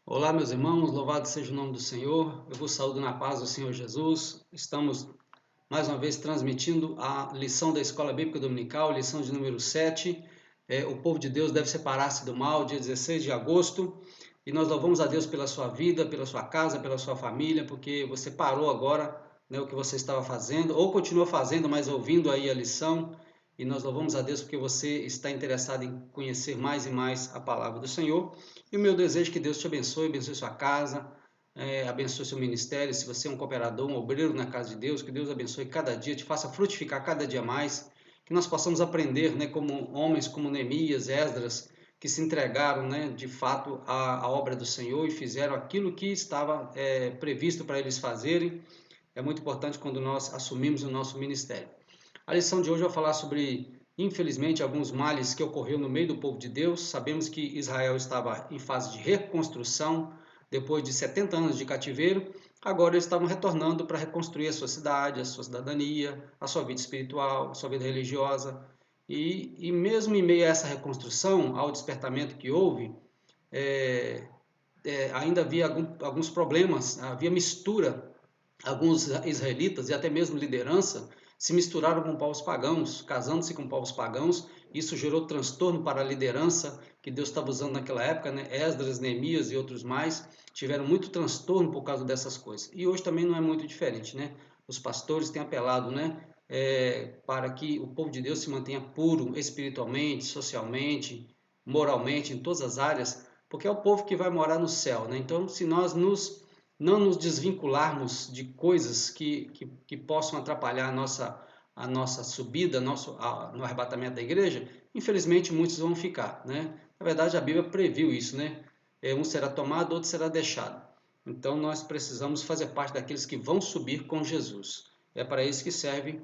Olá, meus irmãos, louvado seja o nome do Senhor. Eu vos saúdo na paz do Senhor Jesus. Estamos mais uma vez transmitindo a lição da Escola Bíblica Dominical, lição de número 7. O povo de Deus deve separar-se do mal, dia 16 de agosto. E nós louvamos a Deus pela sua vida, pela sua casa, pela sua família, porque você parou agora, né, o que você estava fazendo, ou continua fazendo, mas ouvindo aí a lição. E nós louvamos a Deus porque você está interessado em conhecer mais e mais a palavra do Senhor. E o meu desejo é que Deus te abençoe sua casa, abençoe seu ministério. Se você é um cooperador, um obreiro na casa de Deus, que Deus abençoe cada dia, te faça frutificar cada dia mais. Que nós possamos aprender, né, como homens como Neemias, Esdras, que se entregaram, né, de fato à obra do Senhor e fizeram aquilo que estava previsto para eles fazerem. É muito importante quando nós assumimos o nosso ministério. A lição de hoje eu vou falar sobre, infelizmente, alguns males que ocorreram no meio do povo de Deus. Sabemos que Israel estava em fase de reconstrução depois de 70 anos de cativeiro. Agora eles estavam retornando para reconstruir a sua cidade, a sua cidadania, a sua vida espiritual, a sua vida religiosa. E mesmo em meio a essa reconstrução, ao despertamento que houve, ainda havia alguns problemas, havia mistura. Alguns israelitas e até mesmo liderança se misturaram com povos pagãos, casando-se com povos pagãos. Isso gerou transtorno para a liderança que Deus estava usando naquela época, né? Esdras, Neemias e outros mais tiveram muito transtorno por causa dessas coisas. E hoje também não é muito diferente, né? Os pastores têm apelado, né? Para que o povo de Deus se mantenha puro espiritualmente, socialmente, moralmente, em todas as áreas, porque é o povo que vai morar no céu, né? Então, se nós não nos desvincularmos de coisas que possam atrapalhar a nossa subida, no arrebatamento da igreja, infelizmente muitos vão ficar, né? Na verdade, a Bíblia previu isso, né? Um será tomado, outro será deixado. Então, nós precisamos fazer parte daqueles que vão subir com Jesus. É para isso que serve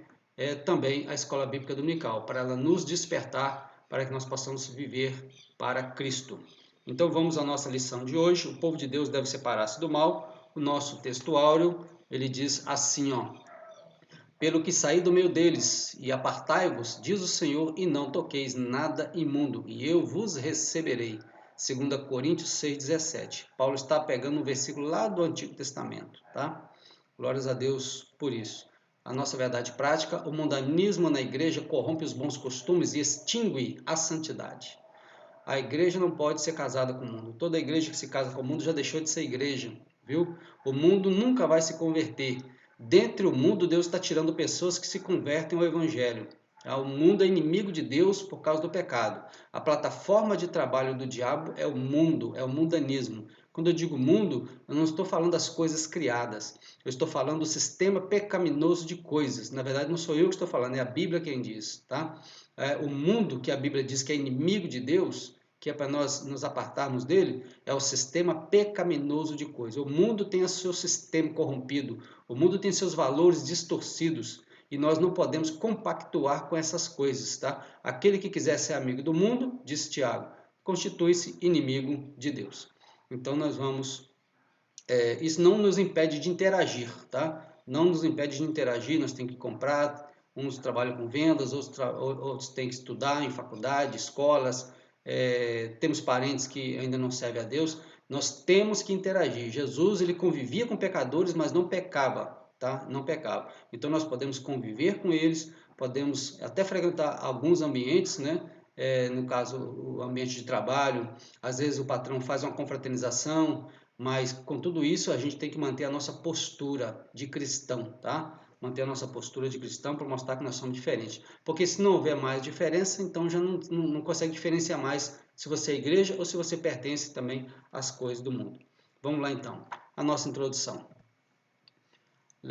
também a Escola Bíblica Dominical, para ela nos despertar, para que nós possamos viver para Cristo. Então, vamos à nossa lição de hoje. O povo de Deus deve separar-se do mal. O nosso texto áureo, ele diz assim, ó: pelo que saí do meio deles, e apartai-vos, diz o Senhor, e não toqueis nada imundo, e eu vos receberei. 2 Coríntios 6,17. Paulo está pegando um versículo lá do Antigo Testamento, tá? Glórias a Deus por isso. A nossa verdade prática: o mundanismo na igreja corrompe os bons costumes e extingue a santidade. A igreja não pode ser casada com o mundo. Toda igreja que se casa com o mundo já deixou de ser igreja, viu? O mundo nunca vai se converter. Dentre o mundo, Deus está tirando pessoas que se convertem ao evangelho. O mundo é inimigo de Deus por causa do pecado. A plataforma de trabalho do diabo é o mundo, é o mundanismo. Quando eu digo mundo, eu não estou falando das coisas criadas. Eu estou falando do sistema pecaminoso de coisas. Na verdade, não sou eu que estou falando, é a Bíblia quem diz, tá? O mundo que a Bíblia diz que é inimigo de Deus, que é para nós nos apartarmos dele, é o sistema pecaminoso de coisas. O mundo tem o seu sistema corrompido, o mundo tem seus valores distorcidos, e nós não podemos compactuar com essas coisas, tá? Aquele que quiser ser amigo do mundo, diz Tiago, constitui-se inimigo de Deus. Então nós vamos... isso não nos impede de interagir, tá? Não nos impede de interagir, nós temos que comprar, uns trabalham com vendas, outros têm que estudar em faculdade, escolas, temos parentes que ainda não servem a Deus, nós temos que interagir. Jesus, ele convivia com pecadores, mas não pecava, tá? Não pecava. Então nós podemos conviver com eles, podemos até frequentar alguns ambientes, né? No caso, o ambiente de trabalho, às vezes o patrão faz uma confraternização, mas com tudo isso a gente tem que manter a nossa postura de cristão, tá? Manter a nossa postura de cristão para mostrar que nós somos diferentes. Porque se não houver mais diferença, então já não consegue diferenciar mais se você é igreja ou se você pertence também às coisas do mundo. Vamos lá então, a nossa introdução.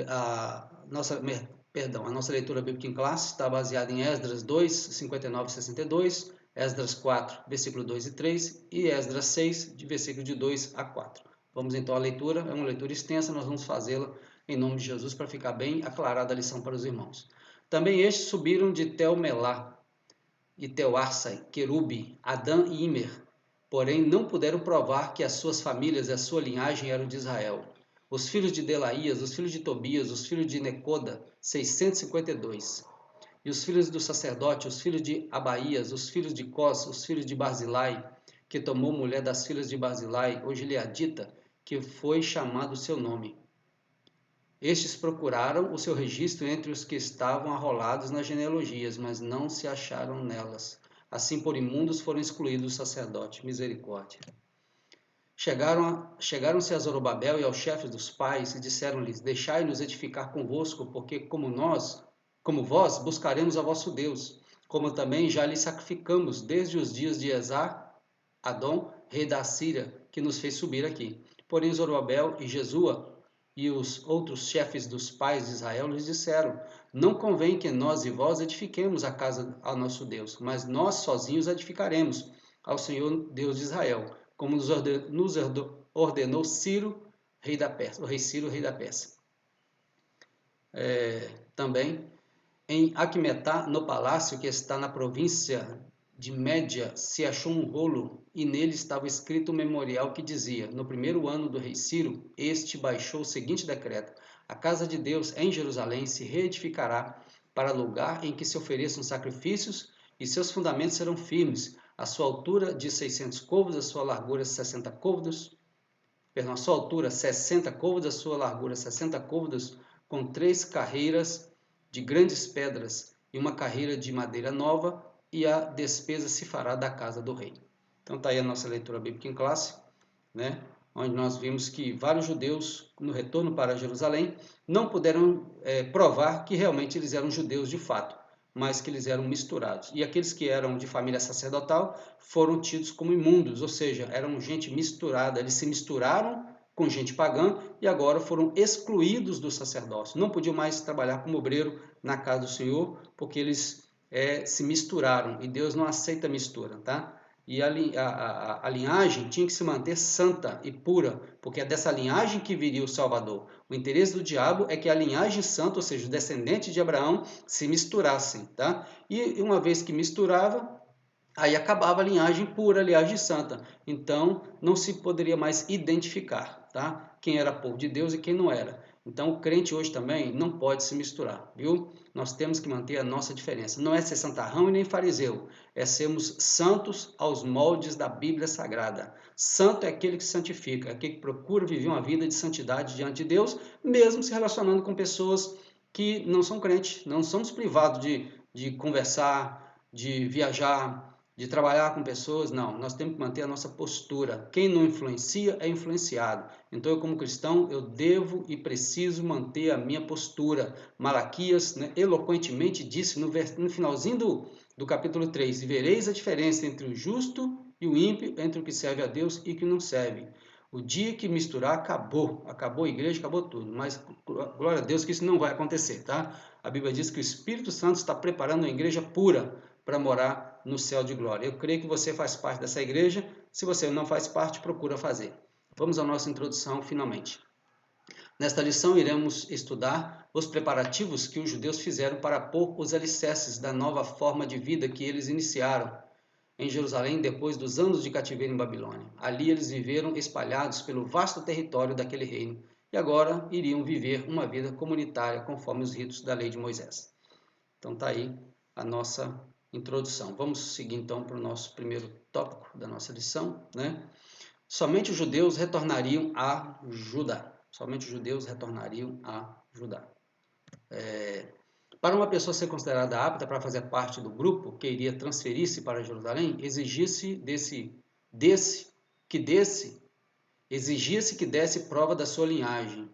A nossa leitura bíblica em classe está baseada em Esdras 2, 59 e 62, Esdras 4, versículo 2 e 3 e Esdras 6, de versículo de 2 a 4. Vamos então à leitura, é uma leitura extensa, nós vamos fazê-la em nome de Jesus para ficar bem aclarada a lição para os irmãos. Também estes subiram de Tel-Melá e Tel-Arsai, Querube, Adã e Imer, porém não puderam provar que as suas famílias e a sua linhagem eram de Israel. Os filhos de Delaías, os filhos de Tobias, os filhos de Necoda, 652. E os filhos do sacerdote, os filhos de Abaías, os filhos de Cós, os filhos de Barzilai, que tomou mulher das filhas de Barzilai, ou Gileadita, que foi chamado o seu nome. Estes procuraram o seu registro entre os que estavam arrolados nas genealogias, mas não se acharam nelas. Assim, por imundos foram excluídos o sacerdote. Misericórdia. Chegaram-se a Zorobabel e aos chefes dos pais e disseram-lhes: Deixai-nos edificar convosco, porque como vós, buscaremos a vosso Deus, como também já lhe sacrificamos desde os dias de Esar-Adom, rei da Assíria, que nos fez subir aqui. Porém Zorobabel e Jesua e os outros chefes dos pais de Israel lhes disseram: Não convém que nós e vós edifiquemos a casa ao nosso Deus, mas nós sozinhos edificaremos ao Senhor Deus de Israel, como nos ordenou Ciro, rei da Pérsia, o rei Ciro, rei da Pérsia. Também em Aqumetá, no palácio que está na província de Média, se achou um rolo e nele estava escrito um memorial que dizia: No primeiro ano do rei Ciro, este baixou o seguinte decreto: a casa de Deus em Jerusalém se reedificará para lugar em que se ofereçam sacrifícios e seus fundamentos serão firmes. A sua altura de 600 côvados, a sua largura 60 côvados, a sua altura 60 côvados, a sua largura 60 côvados, com 3 carreiras de grandes pedras e uma carreira de madeira nova, e a despesa se fará da casa do rei. Então está aí a nossa leitura bíblica em classe, né? Onde nós vimos que vários judeus, no retorno para Jerusalém, não puderam provar que realmente eles eram judeus de fato, mas que eles eram misturados. E aqueles que eram de família sacerdotal foram tidos como imundos, ou seja, eram gente misturada, eles se misturaram com gente pagã e agora foram excluídos do sacerdócio. Não podiam mais trabalhar como obreiro na casa do Senhor, porque eles se misturaram, e Deus não aceita mistura, tá? E a linhagem tinha que se manter santa e pura, porque é dessa linhagem que viria o Salvador. O interesse do diabo é que a linhagem santa, ou seja, os descendentes de Abraão, se misturassem, tá? E uma vez que misturava, aí acabava a linhagem pura, a linhagem santa. Então, não se poderia mais identificar, tá? Quem era povo de Deus e quem não era. Então, o crente hoje também não pode se misturar, viu? Nós temos que manter a nossa diferença. Não é ser santarrão e nem fariseu, é sermos santos aos moldes da Bíblia Sagrada. Santo é aquele que se santifica, é aquele que procura viver uma vida de santidade diante de Deus, mesmo se relacionando com pessoas que não são crentes. Não somos privados de conversar, de viajar, de trabalhar com pessoas. Não, nós temos que manter a nossa postura. Quem não influencia é influenciado. Então, eu como cristão, eu devo e preciso manter a minha postura. Malaquias, né, eloquentemente disse no finalzinho do capítulo 3, e vereis a diferença entre o justo e o ímpio, entre o que serve a Deus e o que não serve. O dia que misturar, acabou. Acabou a igreja, acabou tudo. Mas, glória a Deus, que isso não vai acontecer, tá? A Bíblia diz que o Espírito Santo está preparando uma igreja pura para morar no céu de glória. Eu creio que você faz parte dessa igreja. Se você não faz parte, procura fazer. Vamos à nossa introdução, finalmente. Nesta lição, iremos estudar os preparativos que os judeus fizeram para pôr os alicerces da nova forma de vida que eles iniciaram em Jerusalém depois dos anos de cativeiro em Babilônia. Ali eles viveram espalhados pelo vasto território daquele reino e agora iriam viver uma vida comunitária conforme os ritos da lei de Moisés. Então está aí a nossa introdução. Vamos seguir então para o nosso primeiro tópico da nossa lição, né? Somente os judeus retornariam a Judá. Somente os judeus retornariam a Judá. Para uma pessoa ser considerada apta para fazer parte do grupo que iria transferir-se para Jerusalém, exigia-se que desse prova da sua linhagem,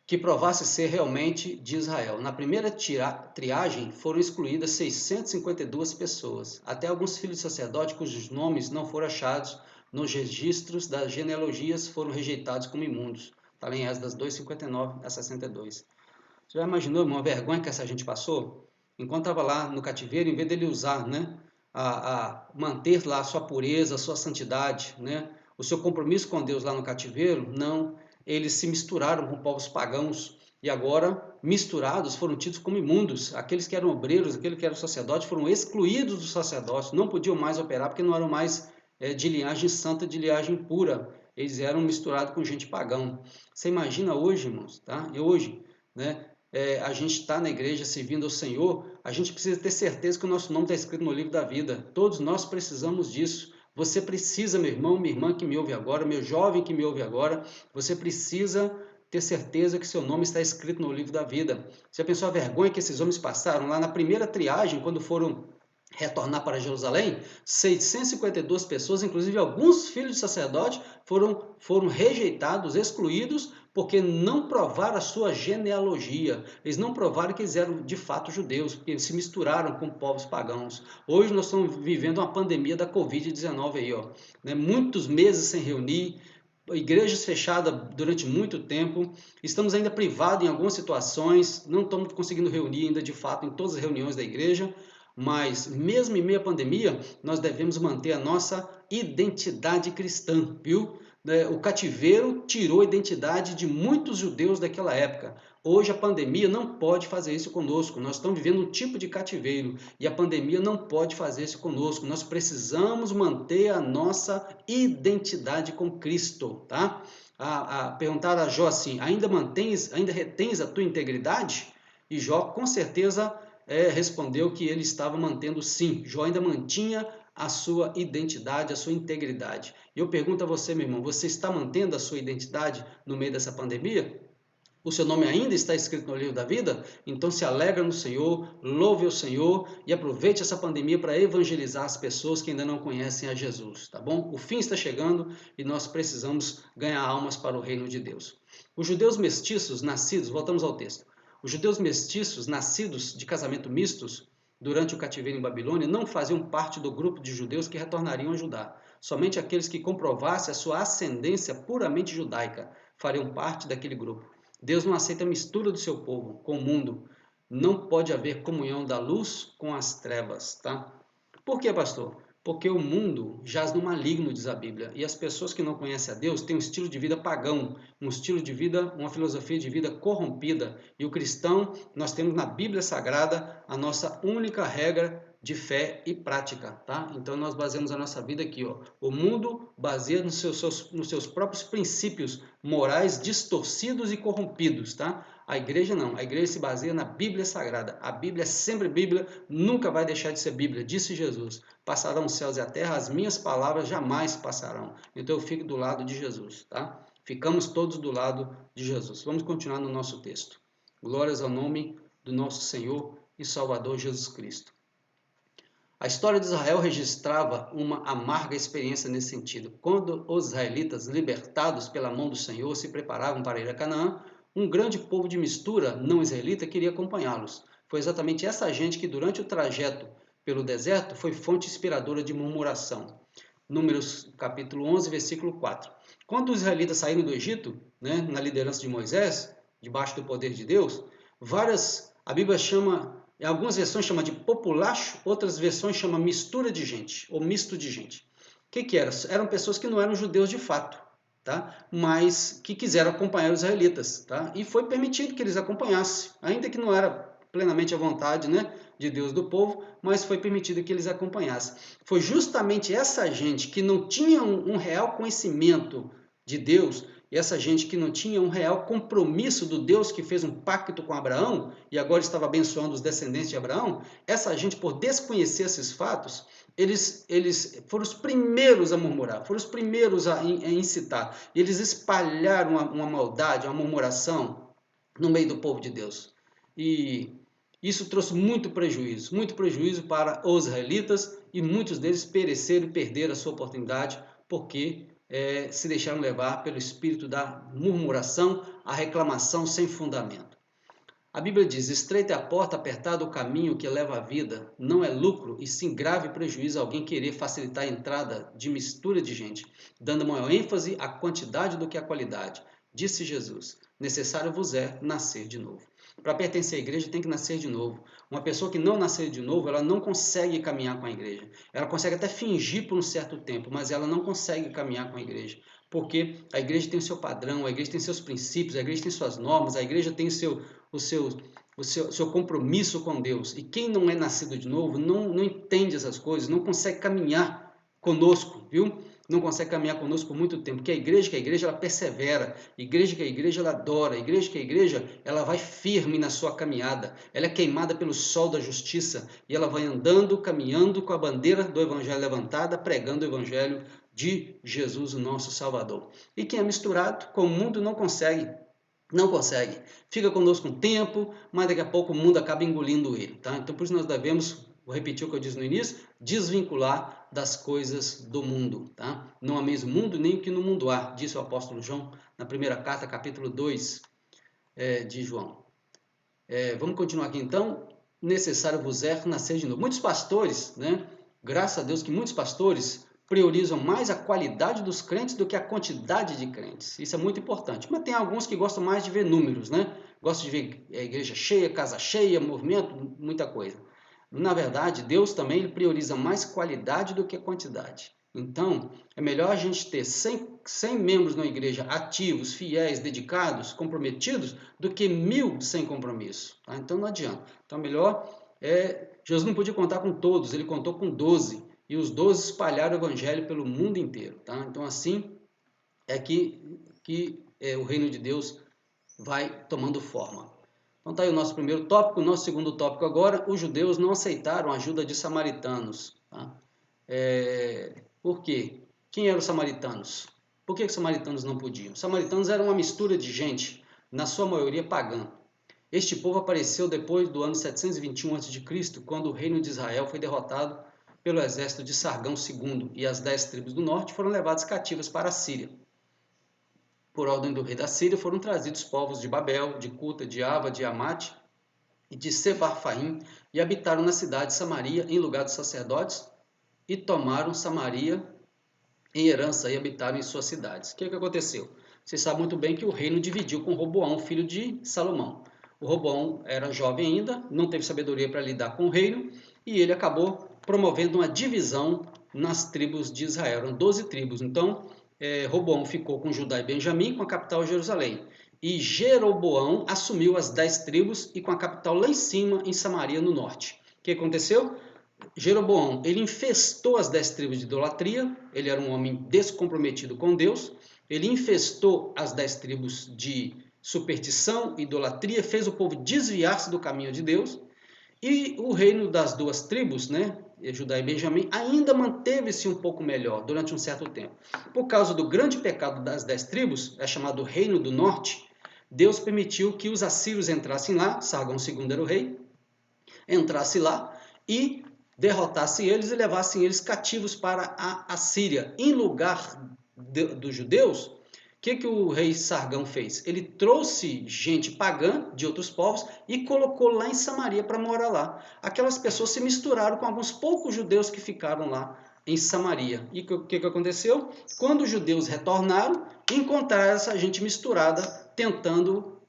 que provasse ser realmente de Israel. Na primeira triagem foram excluídas 652 pessoas, até alguns filhos de sacerdote cujos nomes não foram achados nos registros das genealogias foram rejeitados como imundos. Está lá em Esdras 2:59 a 62. Você já imaginou uma vergonha que essa gente passou? Enquanto estava lá no cativeiro, em vez dele usar, né, a manter lá a sua pureza, a sua santidade, né, o seu compromisso com Deus lá no cativeiro, não, eles se misturaram com povos pagãos e agora, misturados, foram tidos como imundos. Aqueles que eram obreiros, aqueles que eram sacerdotes, foram excluídos do sacerdócio, não podiam mais operar porque não eram mais de linhagem santa, de linhagem pura. Eles eram misturados com gente pagã. Você imagina hoje, irmãos, tá? E hoje, né? a gente está na igreja servindo ao Senhor, a gente precisa ter certeza que o nosso nome está escrito no livro da vida. Todos nós precisamos disso. Você precisa, meu irmão, minha irmã que me ouve agora, meu jovem que me ouve agora, você precisa ter certeza que seu nome está escrito no livro da vida. Você pensou a vergonha que esses homens passaram lá na primeira triagem, quando foram retornar para Jerusalém? 652 pessoas, inclusive alguns filhos de sacerdote, foram rejeitados, excluídos, porque não provaram a sua genealogia. Eles não provaram que eles eram de fato judeus, porque eles se misturaram com povos pagãos. Hoje nós estamos vivendo uma pandemia da Covid-19 aí, ó, né? Muitos meses sem reunir, igrejas fechadas durante muito tempo, estamos ainda privados em algumas situações, não estamos conseguindo reunir ainda de fato em todas as reuniões da igreja, mas mesmo em meio à pandemia, nós devemos manter a nossa identidade cristã, viu? O cativeiro tirou a identidade de muitos judeus daquela época. Hoje a pandemia não pode fazer isso conosco. Nós estamos vivendo um tipo de cativeiro e a pandemia não pode fazer isso conosco. Nós precisamos manter a nossa identidade com Cristo, tá? Perguntar a Jó assim: ainda retens a tua integridade? E Jó com certeza respondeu que ele estava mantendo sim. Jó ainda mantinha a sua identidade, a sua integridade. E eu pergunto a você, meu irmão, você está mantendo a sua identidade no meio dessa pandemia? O seu nome ainda está escrito no livro da vida? Então se alegra no Senhor, louve o Senhor e aproveite essa pandemia para evangelizar as pessoas que ainda não conhecem a Jesus, tá bom? O fim está chegando e nós precisamos ganhar almas para o reino de Deus. Os judeus mestiços nascidos, voltamos ao texto, os judeus mestiços nascidos de casamento mistos durante o cativeiro em Babilônia não faziam parte do grupo de judeus que retornariam a Judá. Somente aqueles que comprovassem a sua ascendência puramente judaica fariam parte daquele grupo. Deus não aceita a mistura do seu povo com o mundo. Não pode haver comunhão da luz com as trevas, tá? Por quê, pastor? Porque o mundo jaz no maligno, diz a Bíblia, e as pessoas que não conhecem a Deus têm um estilo de vida pagão, um estilo de vida, uma filosofia de vida corrompida. E o cristão, nós temos na Bíblia Sagrada a nossa única regra de fé e prática, tá? Então nós baseamos a nossa vida aqui, ó. O mundo baseia nos seus próprios princípios morais distorcidos e corrompidos, tá? A igreja não, a igreja se baseia na Bíblia Sagrada. A Bíblia é sempre Bíblia, nunca vai deixar de ser Bíblia, disse Jesus. Passarão os céus e a terra, as minhas palavras jamais passarão. Então eu fico do lado de Jesus, tá? Ficamos todos do lado de Jesus. Vamos continuar no nosso texto. Glórias ao nome do nosso Senhor e Salvador Jesus Cristo. A história de Israel registrava uma amarga experiência nesse sentido. Quando os israelitas, libertados pela mão do Senhor, se preparavam para ir a Canaã, um grande povo de mistura não israelita queria acompanhá-los. Foi exatamente essa gente que, durante o trajeto pelo deserto, foi fonte inspiradora de murmuração. Números capítulo 11, versículo 4. Quando os israelitas saíram do Egito, na liderança de Moisés, debaixo do poder de Deus, a Bíblia chama, em algumas versões chama de populacho, outras versões chama mistura de gente, ou misto de gente. O que era? Eram pessoas que não eram judeus de fato, tá? Mas que quiseram acompanhar os israelitas, tá? E foi permitido que eles acompanhassem, ainda que não era plenamente à vontade, de Deus do povo, mas foi permitido que eles acompanhassem. Foi justamente essa gente que não tinha um real conhecimento de Deus, e essa gente que não tinha um real compromisso do Deus que fez um pacto com Abraão e agora estava abençoando os descendentes de Abraão, essa gente, por desconhecer esses fatos, eles foram os primeiros a murmurar, foram os primeiros a incitar. Eles espalharam uma maldade, uma murmuração no meio do povo de Deus. E isso trouxe muito prejuízo para os israelitas, e muitos deles pereceram e perderam a sua oportunidade porque se deixaram levar pelo espírito da murmuração, a reclamação sem fundamento. A Bíblia diz: estreita é a porta, apertado o caminho que leva à vida. Não é lucro e sim grave prejuízo alguém querer facilitar a entrada de mistura de gente, dando maior ênfase à quantidade do que à qualidade. Disse Jesus: necessário vos é nascer de novo. Para pertencer à igreja tem que nascer de novo. Uma pessoa que não nascer de novo, ela não consegue caminhar com a igreja. Ela consegue até fingir por um certo tempo, mas ela não consegue caminhar com a igreja. Porque a igreja tem o seu padrão, a igreja tem seus princípios, a igreja tem suas normas, a igreja tem o seu compromisso com Deus. E quem não é nascido de novo não entende essas coisas, não consegue caminhar conosco, viu? não consegue caminhar conosco por muito tempo, que a igreja ela persevera, igreja que a igreja ela adora, igreja que a igreja ela vai firme na sua caminhada, ela é queimada pelo sol da justiça e ela vai andando, caminhando com a bandeira do evangelho levantada, pregando o evangelho de Jesus, o nosso Salvador. E quem é misturado com o mundo não consegue. Não consegue. Fica conosco um tempo, mas daqui a pouco o mundo acaba engolindo ele. Tá? Então, por isso nós devemos, vou repetir o que eu disse no início, desvincular das coisas do mundo. Tá? Não há mesmo mundo, nem o que no mundo há, disse o apóstolo João na primeira carta, capítulo 2 de João. Vamos continuar aqui então. Necessário vos é nascer de novo. Muitos pastores, né? Graças a Deus que muitos pastores priorizam mais a qualidade dos crentes do que a quantidade de crentes. Isso é muito importante. Mas tem alguns que gostam mais de ver números, né? Gostam de ver a igreja cheia, casa cheia, movimento, muita coisa. Na verdade, Deus também ele prioriza mais qualidade do que quantidade. Então, é melhor a gente ter 100 membros na igreja ativos, fiéis, dedicados, comprometidos, do que 1000 sem compromisso. Tá? Então, não adianta. Então, melhor Jesus não podia contar com todos, ele contou com 12. E os 12 espalharam o evangelho pelo mundo inteiro. Tá? Então, assim é que o reino de Deus vai tomando forma. Então, está aí o nosso primeiro tópico. O nosso segundo tópico agora, os judeus não aceitaram a ajuda de samaritanos. Tá? Por quê? Quem eram os samaritanos? Por que os samaritanos não podiam? Os samaritanos eram uma mistura de gente, na sua maioria pagã. Este povo apareceu depois do ano 721 a.C., quando o reino de Israel foi derrotado pelo exército de Sargão II, e as 10 tribos do norte foram levadas cativas para a Síria. Por ordem do rei da Síria, foram trazidos povos de Babel, de Cuta, de Ava, de Amate e de Sefarfaim, e habitaram na cidade de Samaria, em lugar dos sacerdotes, e tomaram Samaria em herança e habitaram em suas cidades. O que aconteceu? Vocês sabem muito bem que o reino dividiu com Roboão, filho de Salomão. O Roboão era jovem ainda, não teve sabedoria para lidar com o reino, e ele acabou promovendo uma divisão nas tribos de Israel. Eram 12 tribos. Então, Roboão ficou com Judá e Benjamim, com a capital Jerusalém. E Jeroboão assumiu as 10 tribos e com a capital lá em cima, em Samaria, no norte. O que aconteceu? Jeroboão, ele infestou as 10 tribos de idolatria, ele era um homem descomprometido com Deus, ele infestou as 10 tribos de superstição, idolatria, fez o povo desviar-se do caminho de Deus, e o reino das duas tribos, né, Judá e Benjamim, ainda manteve-se um pouco melhor durante um certo tempo. Por causa do grande pecado das 10 tribos, é chamado Reino do Norte, Deus permitiu que os assírios entrassem lá, Sargão II era o rei, entrasse lá e derrotassem eles e levassem eles cativos para a Síria. Em lugar dos judeus, o que o rei Sargão fez? Ele trouxe gente pagã de outros povos e colocou lá em Samaria para morar lá. Aquelas pessoas se misturaram com alguns poucos judeus que ficaram lá em Samaria. E o que aconteceu? Quando os judeus retornaram, encontraram essa gente misturada, tentando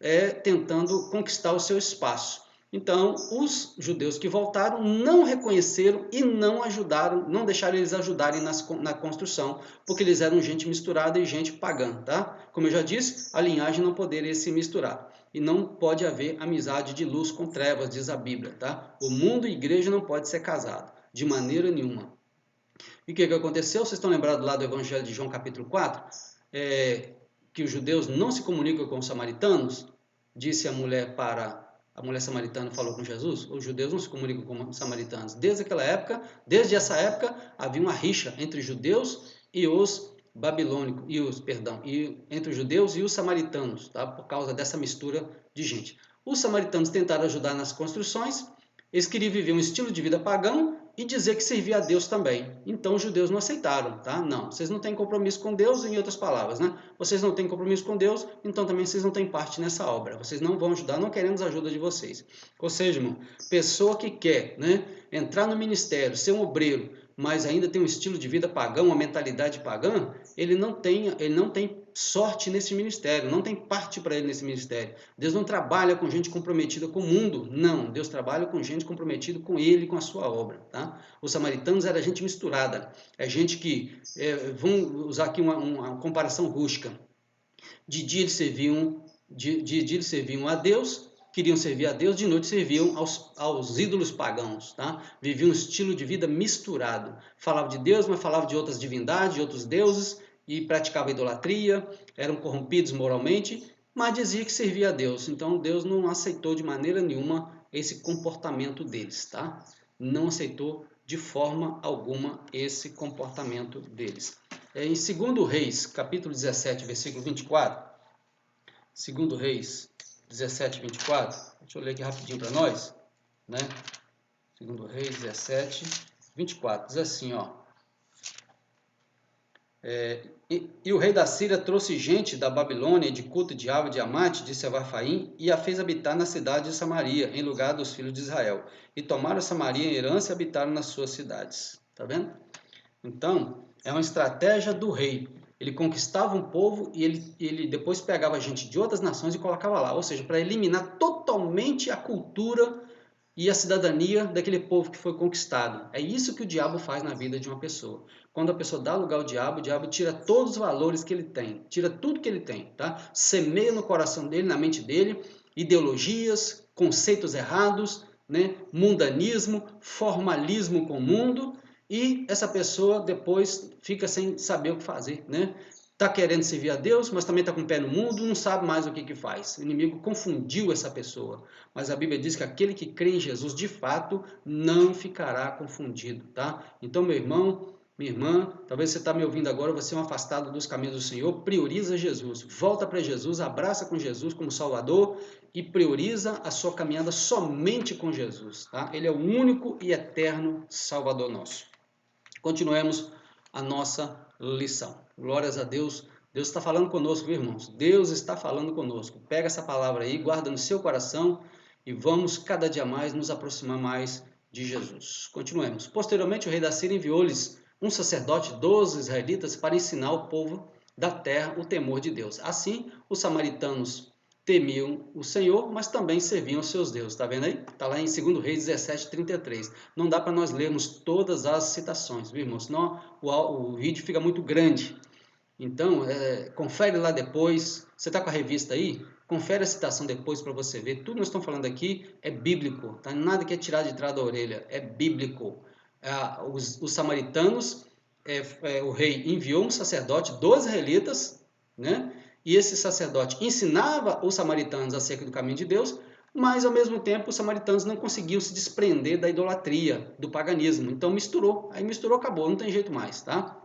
conquistar o seu espaço. Então, os judeus que voltaram não reconheceram e não ajudaram, não deixaram eles ajudarem na construção, porque eles eram gente misturada e gente pagã, tá? Como eu já disse, a linhagem não poderia se misturar. E não pode haver amizade de luz com trevas, diz a Bíblia, tá? O mundo e a igreja não pode ser casado, de maneira nenhuma. E o que aconteceu? Vocês estão lembrados lá do Evangelho de João, capítulo 4? Que os judeus não se comunicam com os samaritanos? Disse a mulher samaritana falou com Jesus, os judeus não se comunicam com os samaritanos. Desde essa época, havia uma rixa entre os judeus e os babilônicos, entre os judeus e os samaritanos, tá? Por causa dessa mistura de gente. Os samaritanos tentaram ajudar nas construções, eles queriam viver um estilo de vida pagão e dizer que servia a Deus também. Então os judeus não aceitaram, tá? Não, vocês não têm compromisso com Deus, em outras palavras, né? Vocês não têm compromisso com Deus, então também vocês não têm parte nessa obra. Vocês não vão ajudar, não queremos a ajuda de vocês. Ou seja, irmão, pessoa que quer, né, entrar no ministério, ser um obreiro, mas ainda tem um estilo de vida pagão, uma mentalidade pagã, ele não tem sorte nesse ministério, não tem parte para ele nesse ministério. Deus não trabalha com gente comprometida com o mundo, não. Deus trabalha com gente comprometida com ele e com a sua obra, tá? Os samaritanos era gente misturada, é gente que, vamos usar aqui uma comparação rústica, de dia eles serviam a Deus queriam servir a Deus, de noite serviam aos ídolos pagãos, tá? Viviam um estilo de vida misturado. Falava de Deus, mas falava de outras divindades, de outros deuses, e praticava idolatria, eram corrompidos moralmente, mas dizia que servia a Deus. Então Deus não aceitou de maneira nenhuma esse comportamento deles, tá? Não aceitou de forma alguma esse comportamento deles. Em 2 Reis, capítulo 17, versículo 24, 2 Reis 17, 24, deixa eu ler aqui rapidinho para nós, né? 2 Reis 17, 24, diz assim, ó. E o rei da Síria trouxe gente da Babilônia, de Cuta, de Ava, de Amate, de Sevarfaim, e a fez habitar na cidade de Samaria, em lugar dos filhos de Israel. E tomaram Samaria em herança e habitaram nas suas cidades. Tá vendo? Então, é uma estratégia do rei. Ele conquistava um povo e ele depois pegava gente de outras nações e colocava lá. Ou seja, para eliminar totalmente a cultura e a cidadania daquele povo que foi conquistado. É isso que o diabo faz na vida de uma pessoa. Quando a pessoa dá lugar ao diabo, o diabo tira todos os valores que ele tem, tira tudo que ele tem, tá? Semeia no coração dele, na mente dele, ideologias, conceitos errados, né? Mundanismo, formalismo com o mundo, e essa pessoa depois fica sem saber o que fazer, né? Está querendo servir a Deus, mas também está com o pé no mundo, não sabe mais o que faz. O inimigo confundiu essa pessoa. Mas a Bíblia diz que aquele que crê em Jesus, de fato, não ficará confundido, tá? Então, meu irmão, minha irmã, talvez você está me ouvindo agora, você é um afastado dos caminhos do Senhor, prioriza Jesus, volta para Jesus, abraça com Jesus como Salvador e prioriza a sua caminhada somente com Jesus, tá? Ele é o único e eterno Salvador nosso. Continuemos a nossa lição. Glórias a Deus. Deus está falando conosco, irmãos. Deus está falando conosco. Pega essa palavra aí, guarda no seu coração e vamos cada dia mais nos aproximar mais de Jesus. Continuemos. Posteriormente, o rei da Síria enviou-lhes um sacerdote dos israelitas para ensinar o povo da terra o temor de Deus. Assim, os samaritanos temiam o Senhor, mas também serviam aos seus deuses. Está vendo aí? Está lá em 2 Reis 17, 33. Não dá para nós lermos todas as citações, viu, irmão? Senão o vídeo fica muito grande. Então, confere lá depois. Você está com a revista aí? Confere a citação depois para você ver. Tudo que nós estamos falando aqui é bíblico. Tá? Nada que é tirar de trás da orelha. É bíblico. Os samaritanos, o rei enviou um sacerdote dos israelitas, né? E esse sacerdote ensinava os samaritanos acerca do caminho de Deus, mas ao mesmo tempo os samaritanos não conseguiam se desprender da idolatria, do paganismo. Então misturou. Aí misturou, acabou. Não tem jeito mais, tá?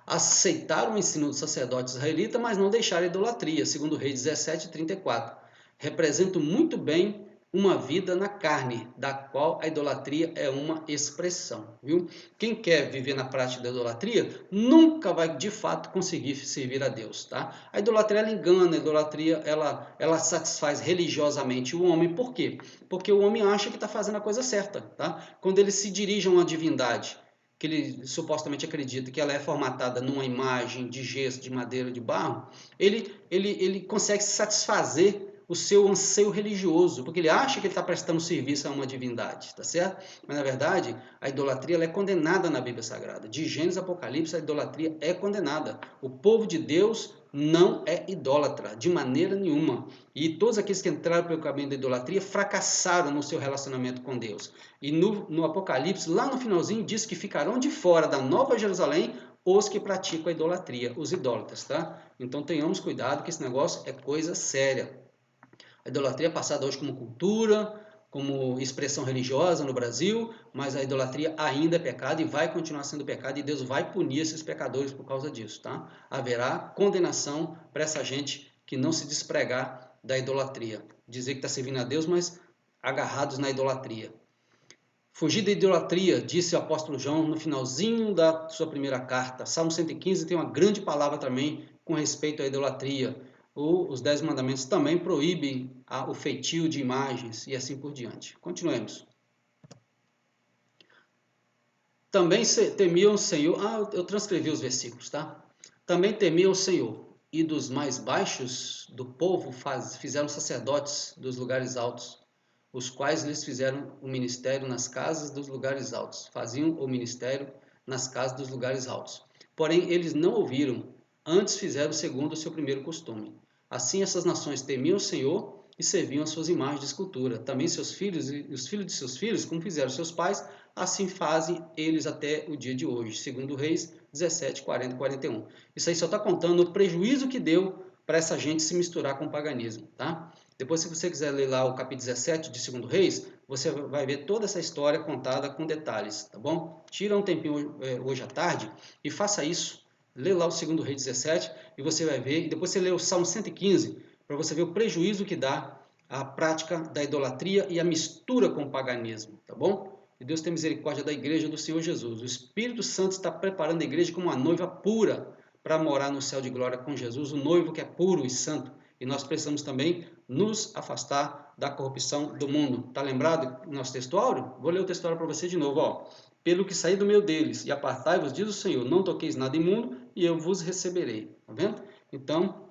Aceitaram o ensino do sacerdote israelita, mas não deixaram a idolatria, segundo Reis 17, 34. Representa muito bem uma vida na carne, da qual a idolatria é uma expressão, viu? Quem quer viver na prática da idolatria, nunca vai de fato conseguir servir a Deus, tá? A idolatria, ela engana, a idolatria, ela satisfaz religiosamente o homem, por quê? Porque o homem acha que está fazendo a coisa certa, tá? Quando ele se dirige a uma divindade, que ele supostamente acredita que ela é formatada numa imagem de gesso, de madeira, de barro, ele consegue satisfazer o seu anseio religioso, porque ele acha que ele está prestando serviço a uma divindade, tá certo? Mas na verdade, a idolatria ela é condenada na Bíblia Sagrada. De Gênesis a Apocalipse, a idolatria é condenada. O povo de Deus não é idólatra, de maneira nenhuma. E todos aqueles que entraram pelo caminho da idolatria fracassaram no seu relacionamento com Deus. E no Apocalipse, lá no finalzinho, diz que ficarão de fora da Nova Jerusalém os que praticam a idolatria, os idólatras, tá? Então tenhamos cuidado que esse negócio é coisa séria. A idolatria é passada hoje como cultura, como expressão religiosa no Brasil, mas a idolatria ainda é pecado e vai continuar sendo pecado e Deus vai punir esses pecadores por causa disso, tá? Haverá condenação para essa gente que não se despregar da idolatria. Dizer que está servindo a Deus, mas agarrados na idolatria. Fugir da idolatria, disse o apóstolo João no finalzinho da sua primeira carta. Salmo 115 tem uma grande palavra também com respeito à idolatria. Os 10 mandamentos também proíbem o feitio de imagens e assim por diante. Continuemos. Também temiam o Senhor. Eu transcrevi os versículos, tá? Também temiam o Senhor, e dos mais baixos do povo fizeram sacerdotes dos lugares altos, os quais lhes fizeram o ministério nas casas dos lugares altos. Faziam o ministério nas casas dos lugares altos. Porém, eles não ouviram, antes fizeram segundo o seu primeiro costume. Assim, essas nações temiam o Senhor e serviam as suas imagens de escultura. Também seus filhos e os filhos de seus filhos, como fizeram seus pais, assim fazem eles até o dia de hoje. Segundo Reis 17, 40 e 41. Isso aí só está contando o prejuízo que deu para essa gente se misturar com o paganismo, tá? Depois, se você quiser ler lá o capítulo 17 de Segundo Reis, você vai ver toda essa história contada com detalhes, tá bom? Tira um tempinho hoje à tarde e faça isso. Lê lá o Segundo Reis 17 e você vai ver. E depois você lê o Salmo 115 para você ver o prejuízo que dá a prática da idolatria e a mistura com o paganismo, tá bom? Que Deus tenha misericórdia da igreja do Senhor Jesus. O Espírito Santo está preparando a igreja como uma noiva pura para morar no céu de glória com Jesus, o noivo que é puro e santo. E nós precisamos também nos afastar da corrupção do mundo. Tá lembrado nosso textuário? Vou ler o textuário para você de novo, ó. Pelo que saí do meio deles, e apartai-vos, diz o Senhor, não toqueis nada imundo, e eu vos receberei. Tá vendo? Então,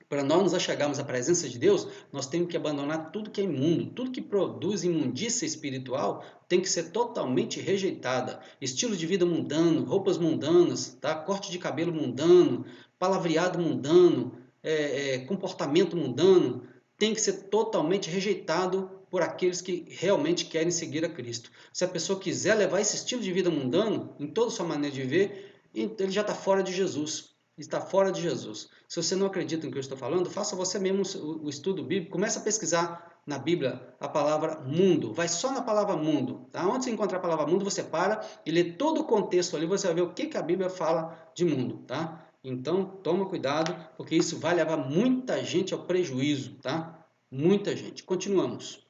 para nós nos achegarmos à presença de Deus, nós temos que abandonar tudo que é imundo, tudo que produz imundícia espiritual tem que ser totalmente rejeitada. Estilo de vida mundano, roupas mundanas, tá? Corte de cabelo mundano, palavreado mundano, comportamento mundano, tem que ser totalmente rejeitado por aqueles que realmente querem seguir a Cristo. Se a pessoa quiser levar esse estilo de vida mundano, em toda a sua maneira de viver, ele já está fora de Jesus. Está fora de Jesus. Se você não acredita no que eu estou falando, faça você mesmo o estudo bíblico. Comece a pesquisar na Bíblia a palavra mundo. Vai só na palavra mundo. Tá? Onde você encontrar a palavra mundo, você para e lê todo o contexto ali. Você vai ver o que a Bíblia fala de mundo. Tá? Então, toma cuidado, porque isso vai levar muita gente ao prejuízo. Tá? Muita gente. Continuamos.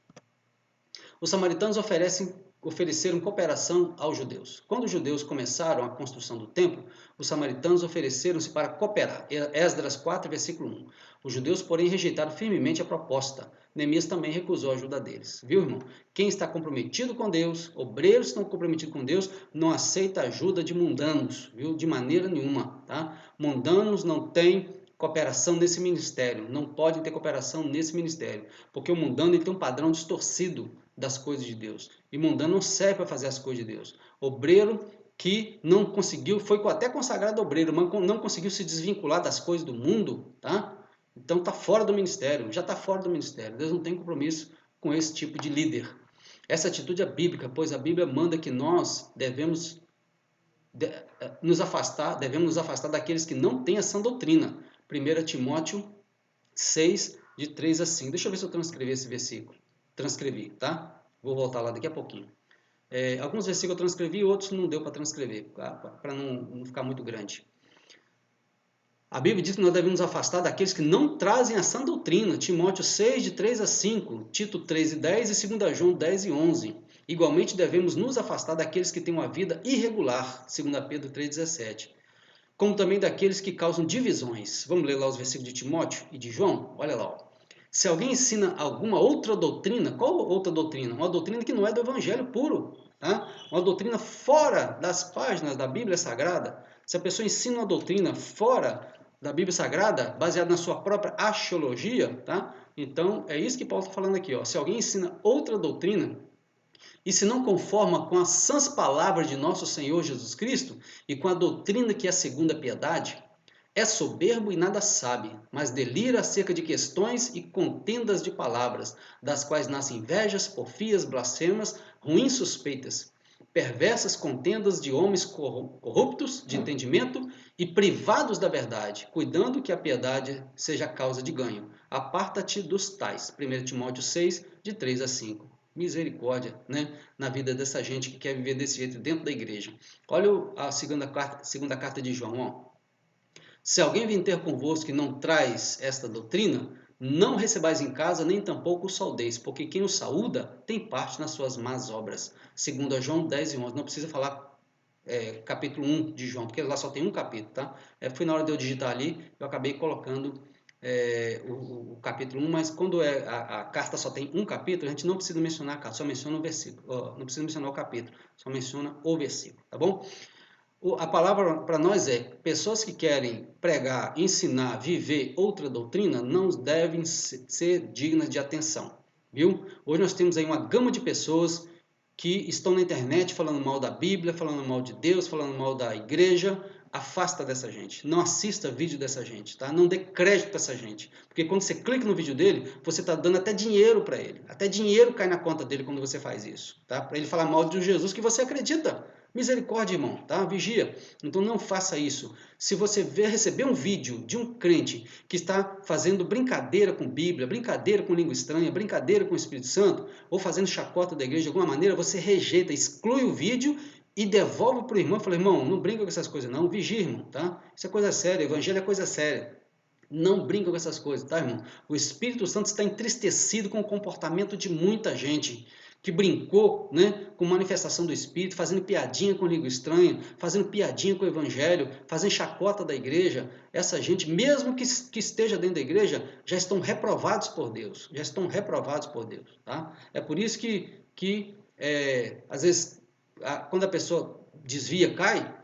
Os samaritanos ofereceram cooperação aos judeus. Quando os judeus começaram a construção do templo, os samaritanos ofereceram-se para cooperar. Esdras 4, versículo 1. Os judeus, porém, rejeitaram firmemente a proposta. Neemias também recusou a ajuda deles. Viu, irmão? Quem está comprometido com Deus, obreiros que estão comprometidos com Deus, não aceita a ajuda de mundanos, viu? De maneira nenhuma, tá? Mundanos não têm cooperação nesse ministério, não podem ter cooperação nesse ministério, porque o mundano ele tem um padrão distorcido das coisas de Deus. E mundano não serve para fazer as coisas de Deus. Obreiro que não conseguiu, foi até consagrado obreiro, mas não conseguiu se desvincular das coisas do mundo, tá? Então está fora do ministério, já está fora do ministério. Deus não tem compromisso com esse tipo de líder. Essa atitude é bíblica, pois a Bíblia manda que nós devemos nos afastar daqueles que não têm essa doutrina. 1 Timóteo 6, de 3 a 5. Deixa eu ver se eu transcrevi esse versículo. Transcrevi, tá? Vou voltar lá daqui a pouquinho. Alguns versículos eu transcrevi, outros não deu para transcrever, para não ficar muito grande. A Bíblia diz que nós devemos nos afastar daqueles que não trazem a sã doutrina. Timóteo 6, de 3 a 5, Tito 3 e 10 e 2 João 10 e 11. Igualmente devemos nos afastar daqueles que têm uma vida irregular. 2 Pedro 3,17. Como também daqueles que causam divisões. Vamos ler lá os versículos de Timóteo e de João? Olha lá. Ó. Se alguém ensina alguma outra doutrina, qual outra doutrina? Uma doutrina que não é do evangelho puro. Tá? Uma doutrina fora das páginas da Bíblia Sagrada. Se a pessoa ensina uma doutrina fora da Bíblia Sagrada, baseada na sua própria axiologia, tá? Então é isso que Paulo está falando aqui. Ó. Se alguém ensina outra doutrina, e se não conforma com as sãs palavras de nosso Senhor Jesus Cristo e com a doutrina que é segundo a piedade, é soberbo e nada sabe, mas delira acerca de questões e contendas de palavras, das quais nascem invejas, porfias, blasfemas, ruins suspeitas, perversas contendas de homens corruptos de entendimento e privados da verdade, cuidando que a piedade seja causa de ganho. Aparta-te dos tais. 1 Timóteo 6, de 3 a 5. Misericórdia, né? Na vida dessa gente que quer viver desse jeito dentro da igreja. Olha a segunda carta de João. Ó. Se alguém vir ter convosco que não traz esta doutrina, não recebais em casa, nem tampouco o saudeis, porque quem o saúda tem parte nas suas más obras. 2 João 10 e 11. Não precisa falar capítulo 1 de João, porque lá só tem um capítulo, tá? Foi na hora de eu digitar ali, eu acabei colocando o capítulo 1, mas quando a carta só tem um capítulo, a gente não precisa mencionar a carta, só menciona o versículo, não precisa mencionar o capítulo, só menciona o versículo, tá bom? A palavra para nós é, pessoas que querem pregar, ensinar, viver outra doutrina, não devem ser dignas de atenção, viu? Hoje nós temos aí uma gama de pessoas que estão na internet falando mal da Bíblia, falando mal de Deus, falando mal da igreja, afasta dessa gente. Não assista vídeo dessa gente, tá? Não dê crédito para essa gente. Porque quando você clica no vídeo dele, você está dando até dinheiro para ele. Até dinheiro cai na conta dele quando você faz isso, tá? Para ele falar mal de um Jesus que você acredita. Misericórdia, irmão, tá? Vigia. Então não faça isso. Se você receber um vídeo de um crente que está fazendo brincadeira com Bíblia, brincadeira com língua estranha, brincadeira com o Espírito Santo, ou fazendo chacota da igreja de alguma maneira, você rejeita, exclui o vídeo e devolve para o irmão. Fala, irmão, não brinca com essas coisas não, vigia, irmão, tá? Isso é coisa séria, evangelho é coisa séria. Não brinca com essas coisas, tá, irmão? O Espírito Santo está entristecido com o comportamento de muita gente que brincou, né, com manifestação do Espírito, fazendo piadinha com língua estranha, fazendo piadinha com o Evangelho, fazendo chacota da igreja. Essa gente, mesmo que esteja dentro da igreja, já estão reprovados por Deus. Já estão reprovados por Deus, tá? É por isso que às vezes, quando a pessoa desvia, cai,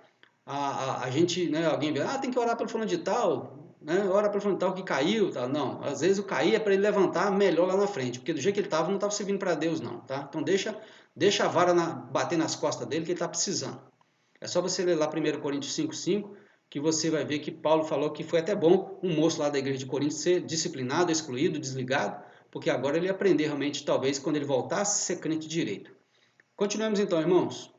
a gente, né, alguém vê, tem que orar pelo fulano de tal, né, ora pelo fulano de tal que caiu, tá? Não, às vezes o cair é para ele levantar melhor lá na frente, porque do jeito que ele estava, não estava servindo para Deus não, tá? Então deixa a vara bater nas costas dele que ele está precisando. É só você ler lá 1 Coríntios 5,5, que você vai ver que Paulo falou que foi até bom um moço lá da igreja de Corinto ser disciplinado, excluído, desligado, porque agora ele ia aprender realmente, talvez, quando ele voltasse, ser crente direito. Continuemos então, irmãos.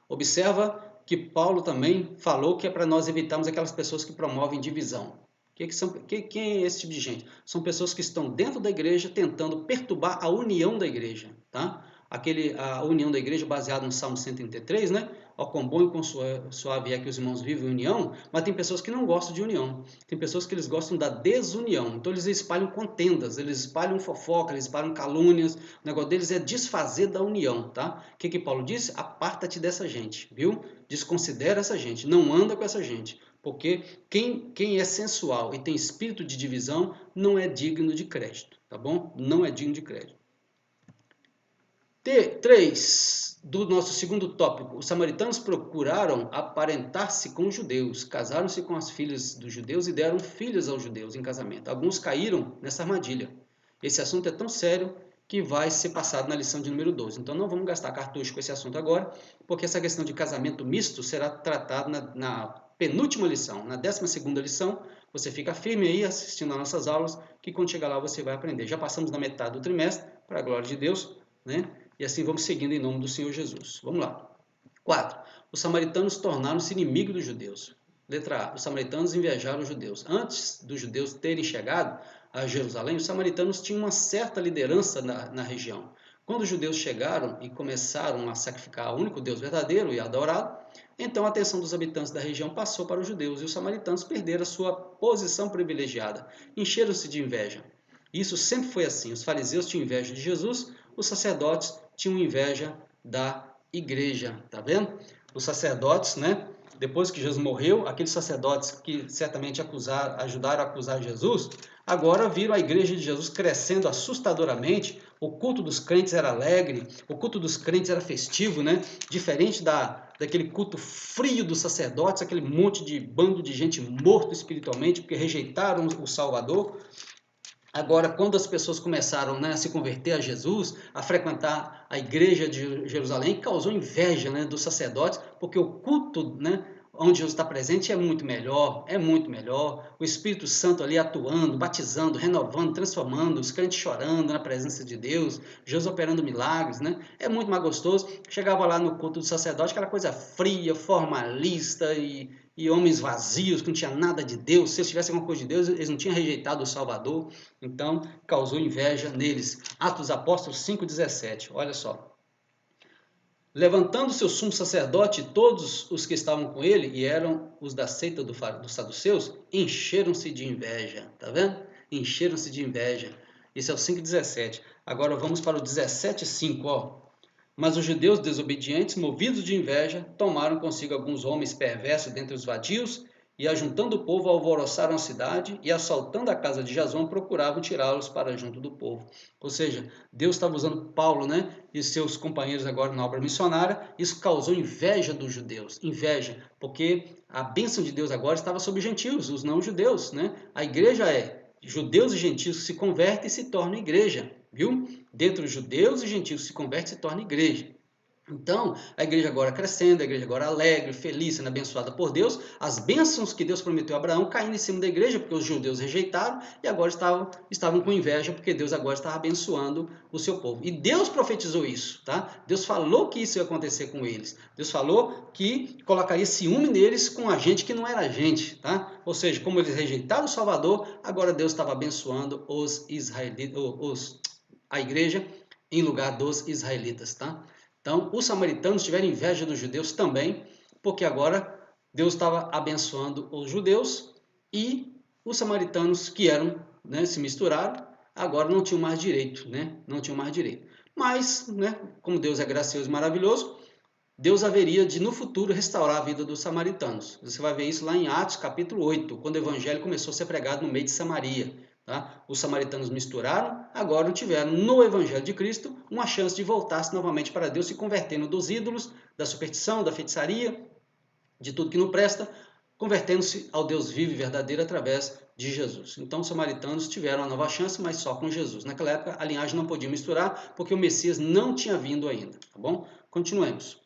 Observa que Paulo também falou que é para nós evitarmos aquelas pessoas que promovem divisão. Quem é esse tipo de gente? São pessoas que estão dentro da igreja tentando perturbar a união da igreja, tá? A união da igreja baseada no Salmo 133, né? Ó, quão bom e quão suave é que os irmãos vivem em união, mas tem pessoas que não gostam de união. Tem pessoas que eles gostam da desunião. Então eles espalham contendas, eles espalham fofoca, eles espalham calúnias. O negócio deles é desfazer da união, tá? O que Paulo disse? Aparta-te dessa gente, viu? Desconsidera essa gente, não anda com essa gente. Porque quem é sensual e tem espírito de divisão não é digno de crédito, tá bom? Não é digno de crédito. 3 do nosso segundo tópico, os samaritanos procuraram aparentar-se com os judeus, casaram-se com as filhas dos judeus e deram filhos aos judeus em casamento. Alguns caíram nessa armadilha. Esse assunto é tão sério que vai ser passado na lição de número 12. Então não vamos gastar cartucho com esse assunto agora, porque essa questão de casamento misto será tratada na penúltima lição, na 12ª lição. Você fica firme aí assistindo às nossas aulas, que quando chegar lá você vai aprender. Já passamos da metade do trimestre, para a glória de Deus, né? E assim vamos seguindo em nome do Senhor Jesus. Vamos lá. 4. Os samaritanos tornaram-se inimigos dos judeus. Letra A. Os samaritanos invejaram os judeus. Antes dos judeus terem chegado a Jerusalém, os samaritanos tinham uma certa liderança na região. Quando os judeus chegaram e começaram a sacrificar ao único Deus verdadeiro e adorado, então a atenção dos habitantes da região passou para os judeus e os samaritanos perderam a sua posição privilegiada, encheram-se de inveja. Isso sempre foi assim. Os fariseus tinham inveja de Jesus, os sacerdotes tinham inveja da igreja, tá vendo? Os sacerdotes, né? Depois que Jesus morreu, aqueles sacerdotes que certamente ajudaram a acusar Jesus, agora viram a igreja de Jesus crescendo assustadoramente. O culto dos crentes era alegre, o culto dos crentes era festivo, né? Diferente daquele culto frio dos sacerdotes, aquele monte de bando de gente morto espiritualmente porque rejeitaram o Salvador. Agora, quando as pessoas começaram, né, a se converter a Jesus, a frequentar a igreja de Jerusalém, causou inveja, né, dos sacerdotes, porque o culto, né, onde Jesus está presente é muito melhor, o Espírito Santo ali atuando, batizando, renovando, transformando, os crentes chorando na presença de Deus, Jesus operando milagres, né, é muito mais gostoso. Chegava lá no culto do sacerdote, aquela coisa fria, formalista e homens vazios, que não tinha nada de Deus. Se eles tivessem alguma coisa de Deus, eles não tinham rejeitado o Salvador. Então, causou inveja neles. Atos dos Apóstolos 5,17. Olha só. Levantando seu sumo sacerdote, todos os que estavam com ele, e eram os da seita dos saduceus, encheram-se de inveja. Tá vendo? Encheram-se de inveja. Esse é o 5,17. Agora vamos para o 17,5, ó. Mas os judeus desobedientes, movidos de inveja, tomaram consigo alguns homens perversos dentre os vadios e, ajuntando o povo, alvoroçaram a cidade e, assaltando a casa de Jasão, procuravam tirá-los para junto do povo. Ou seja, Deus estava usando Paulo, né, e seus companheiros agora na obra missionária. Isso causou inveja dos judeus. Inveja, porque a bênção de Deus agora estava sobre os gentios, os não-judeus, né? A igreja é judeus e gentios que se convertem e se tornam igreja, viu? Dentre os judeus e gentios se converte e se torna igreja. Então, a igreja agora crescendo, a igreja agora alegre, feliz, sendo abençoada por Deus, as bênçãos que Deus prometeu a Abraão caindo em cima da igreja, porque os judeus rejeitaram e agora estavam com inveja, porque Deus agora estava abençoando o seu povo. E Deus profetizou isso, tá? Deus falou que isso ia acontecer com eles. Deus falou que colocaria ciúme neles com a gente que não era gente, tá? Ou seja, como eles rejeitaram o Salvador, agora Deus estava abençoando os israelitas, a igreja em lugar dos israelitas, tá? Então, os samaritanos tiveram inveja dos judeus também, porque agora Deus estava abençoando os judeus e os samaritanos que eram, né, se misturaram, agora não tinham mais direito, né? Não tinham mais direito. Mas, né, como Deus é gracioso e maravilhoso, Deus haveria de, no futuro, restaurar a vida dos samaritanos. Você vai ver isso lá em Atos, capítulo 8, quando o evangelho começou a ser pregado no meio de Samaria. Tá? Os samaritanos misturaram, agora tiveram no evangelho de Cristo uma chance de voltar-se novamente para Deus, se convertendo dos ídolos, da superstição, da feitiçaria, de tudo que não presta, convertendo-se ao Deus vivo e verdadeiro através de Jesus. Então os samaritanos tiveram uma nova chance, mas só com Jesus. Naquela época a linhagem não podia misturar, porque o Messias não tinha vindo ainda. Tá bom? Continuemos.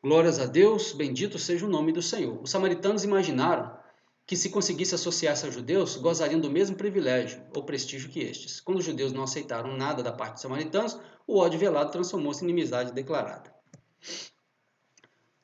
Glórias a Deus, bendito seja o nome do Senhor. Os samaritanos imaginaram que, se conseguisse associar-se aos judeus, gozariam do mesmo privilégio ou prestígio que estes. Quando os judeus não aceitaram nada da parte dos samaritanos, o ódio velado transformou-se em inimizade declarada.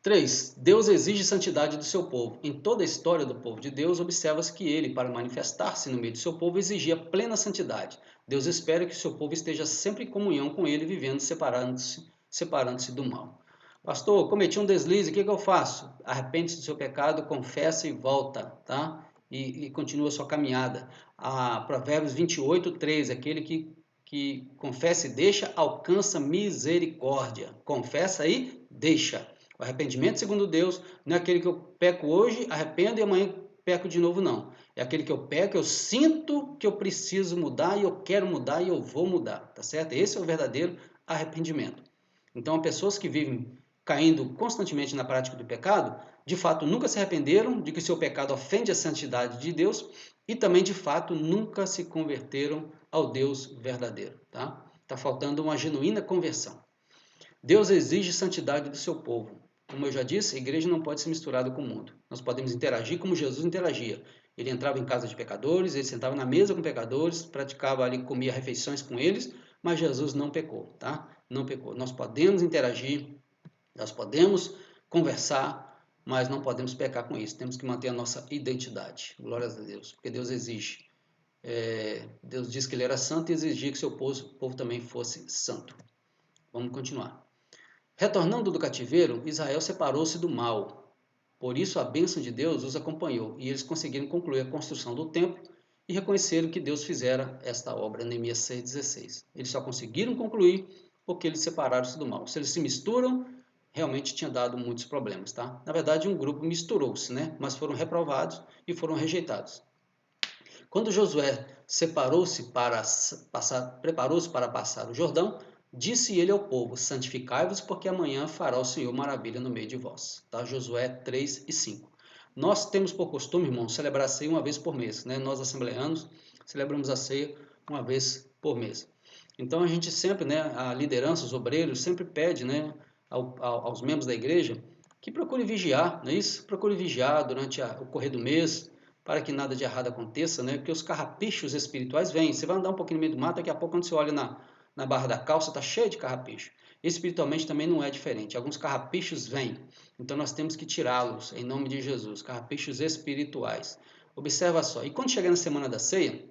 3. Deus exige santidade do seu povo. Em toda a história do povo de Deus, observa-se que ele, para manifestar-se no meio do seu povo, exigia plena santidade. Deus espera que o seu povo esteja sempre em comunhão com ele, vivendo separando-se do mal. Pastor, cometi um deslize, o que eu faço? Arrepende-se do seu pecado, confessa e volta, tá? E continua a sua caminhada. Provérbios 28, 3, aquele que confessa e deixa, alcança misericórdia. Confessa e deixa. O arrependimento, segundo Deus, não é aquele que eu peco hoje, arrependo e amanhã peco de novo, não. É aquele que eu peco, eu sinto que eu preciso mudar e eu quero mudar e eu vou mudar, tá certo? Esse é o verdadeiro arrependimento. Então, pessoas que vivem caindo constantemente na prática do pecado, de fato nunca se arrependeram de que seu pecado ofende a santidade de Deus e também, de fato, nunca se converteram ao Deus verdadeiro, tá? Tá faltando uma genuína conversão. Deus exige santidade do seu povo. Como eu já disse, a igreja não pode ser misturada com o mundo. Nós podemos interagir como Jesus interagia. Ele entrava em casa de pecadores, ele sentava na mesa com pecadores, praticava ali, comia refeições com eles, mas Jesus não pecou, tá? Não pecou. Nós podemos interagir, nós podemos conversar, mas não podemos pecar com isso. Temos que manter a nossa identidade. Glórias a Deus, porque Deus exige. Deus disse que ele era santo e exigia que seu povo também fosse santo. Vamos continuar. Retornando do cativeiro, Israel separou-se do mal. Por isso a bênção de Deus os acompanhou e eles conseguiram concluir a construção do templo e reconheceram que Deus fizera esta obra. Neemias 6,16. Eles só conseguiram concluir porque eles separaram-se do mal. Se eles se misturam, realmente tinha dado muitos problemas, tá? Na verdade, um grupo misturou-se, né? Mas foram reprovados e foram rejeitados. Quando Josué preparou-se para passar o Jordão, disse ele ao povo: santificai-vos, porque amanhã fará o Senhor maravilha no meio de vós. Tá? Josué 3 e 5. Nós temos por costume, irmãos, celebrar a ceia uma vez por mês. Né? Nós, assembleanos, celebramos a ceia uma vez por mês. Então a gente sempre, né, a liderança, os obreiros, sempre pede, né, aos membros da igreja que procure vigiar, não é isso? Procure vigiar durante o correr do mês, para que nada de errado aconteça, né? Porque os carrapichos espirituais vêm. Você vai andar um pouquinho no meio do mato, daqui a pouco, quando você olha na barra da calça, está cheio de carrapicho. Espiritualmente também não é diferente. Alguns carrapichos vêm. Então nós temos que tirá-los, em nome de Jesus. Carrapichos espirituais. Observa só. E quando chegar na semana da ceia,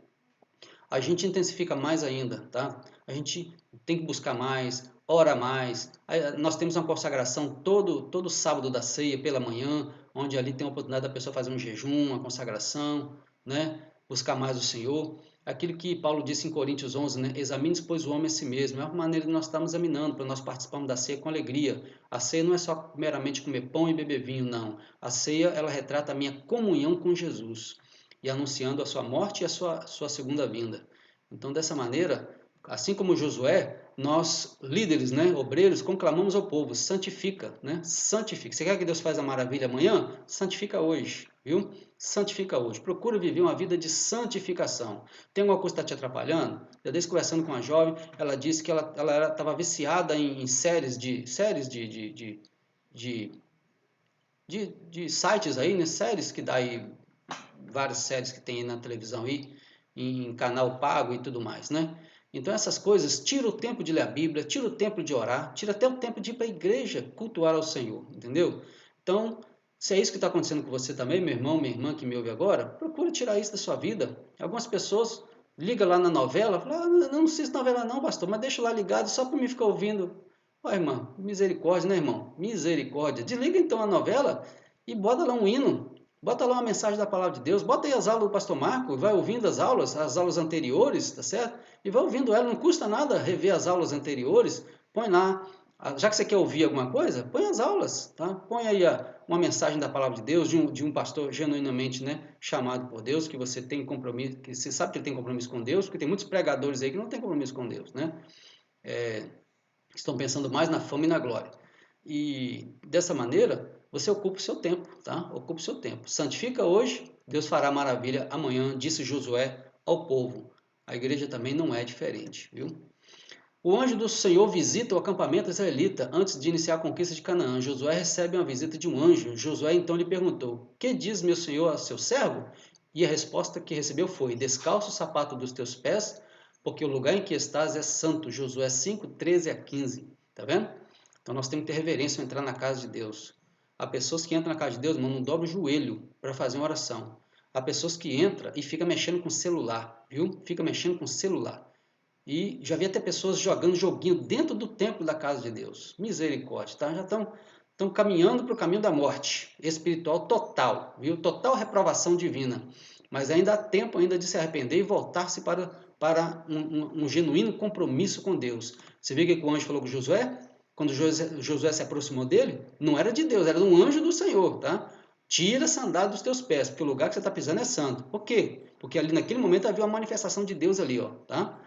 a gente intensifica mais ainda, tá? A gente tem que buscar mais, ora mais. Nós temos uma consagração todo sábado da ceia pela manhã, onde ali tem a oportunidade da pessoa fazer um jejum, uma consagração, né? Buscar mais o Senhor. Aquilo que Paulo disse em Coríntios 11, né? Examine-se, pois, o homem a si mesmo. É uma maneira de nós estarmos examinando, para nós participarmos da ceia com alegria. A ceia não é só meramente comer pão e beber vinho, não. A ceia, ela retrata a minha comunhão com Jesus e anunciando a sua morte e a sua segunda vinda. Então, dessa maneira, assim como Josué, nós, líderes, né, obreiros, conclamamos ao povo: santifica, né? Santifica. Você quer que Deus faça a maravilha amanhã? Santifica hoje. viu? Santifica hoje. Procura viver uma vida de santificação. Tem alguma coisa que está te atrapalhando? Eu dei conversando com uma jovem, ela disse que ela estava viciada em séries de sites aí, né? Séries que dá aí, várias séries que tem aí na televisão aí, em canal pago e tudo mais, né? Então essas coisas, tira o tempo de ler a Bíblia, tira o tempo de orar, tira até o tempo de ir para a igreja cultuar ao Senhor, entendeu? Então, se é isso que está acontecendo com você também, meu irmão, minha irmã que me ouve agora, procure tirar isso da sua vida. Algumas pessoas ligam lá na novela, falam, não assisto novela não, pastor, mas deixa lá ligado só para me ficar ouvindo. Ó, irmã, misericórdia, né, irmão? Misericórdia. Desliga então a novela e bota lá um hino. Bota lá uma mensagem da palavra de Deus. Bota aí as aulas do pastor Marco, vai ouvindo as aulas anteriores, tá certo? E vai ouvindo ela. Não custa nada rever as aulas anteriores. Põe lá. Já que você quer ouvir alguma coisa, põe as aulas, tá? Põe aí uma mensagem da palavra de Deus, de um pastor genuinamente, né, chamado por Deus, que você tem compromisso, que você sabe que ele tem compromisso com Deus, porque tem muitos pregadores aí que não têm compromisso com Deus, né? Estão pensando mais na fama e na glória. E dessa maneira, você ocupa o seu tempo, tá? Ocupa o seu tempo. Santifica hoje, Deus fará maravilha amanhã, disse Josué ao povo. A igreja também não é diferente, viu? O anjo do Senhor visita o acampamento israelita antes de iniciar a conquista de Canaã. Josué recebe uma visita de um anjo. Josué então lhe perguntou: Que diz meu senhor a seu servo? E a resposta que recebeu foi: Descalça o sapato dos teus pés, porque o lugar em que estás é santo. Josué 5, 13 a 15. Tá vendo? Então nós temos que ter reverência ao entrar na casa de Deus. Há pessoas que entram na casa de Deus, mas não dobram o joelho para fazer uma oração. Há pessoas que entram e ficam mexendo com o celular, viu? Fica mexendo com o celular. E já vi até pessoas jogando joguinho dentro do templo da casa de Deus. Misericórdia, tá? Já estão caminhando para o caminho da morte espiritual total, viu? Total reprovação divina. Mas ainda há tempo ainda de se arrepender e voltar-se para um genuíno compromisso com Deus. Você viu que o anjo falou com Josué? Quando Josué se aproximou dele, não era de Deus, era de um anjo do Senhor, tá? Tira a sandália dos teus pés, porque o lugar que você está pisando é santo. Por quê? Porque ali naquele momento havia uma manifestação de Deus ali, ó, tá?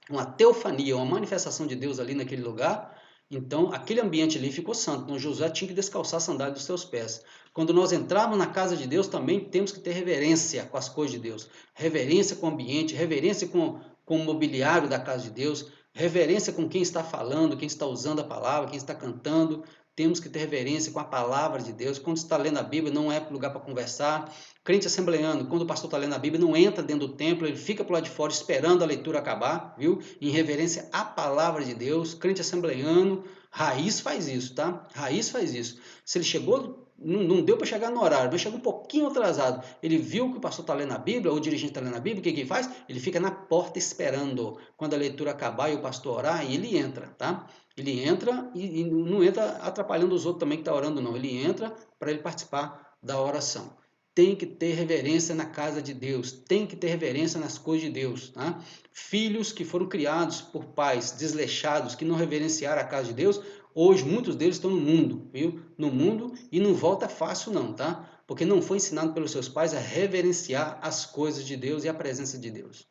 Uma teofania, uma manifestação de Deus ali naquele lugar. Então, aquele ambiente ali ficou santo. Então, Josué tinha que descalçar a sandália dos seus pés. Quando nós entrarmos na casa de Deus, também temos que ter reverência com as coisas de Deus. Reverência com o ambiente, reverência com o mobiliário da casa de Deus, reverência com quem está falando, quem está usando a palavra, quem está cantando. Temos que ter reverência com a palavra de Deus. Quando está lendo a Bíblia, não é lugar para conversar. Crente assembleano, quando o pastor está lendo a Bíblia, não entra dentro do templo, ele fica para lado de fora esperando a leitura acabar, viu? Em reverência à palavra de Deus. Crente assembleano, raiz faz isso, tá? Raiz faz isso. Se ele chegou, não deu para chegar no horário, mas chegou um pouquinho atrasado. Ele viu que o pastor está lendo a Bíblia, ou o dirigente está lendo a Bíblia, o que ele faz? Ele fica na porta esperando. Quando a leitura acabar e o pastor orar, e ele entra, tá? Ele entra e não entra atrapalhando os outros também que estão orando, não. Ele entra para ele participar da oração. Tem que ter reverência na casa de Deus, tem que ter reverência nas coisas de Deus. Tá? Filhos que foram criados por pais desleixados, que não reverenciaram a casa de Deus, hoje muitos deles estão no mundo, viu? No mundo e não volta fácil não, tá? Porque não foi ensinado pelos seus pais a reverenciar as coisas de Deus e a presença de Deus.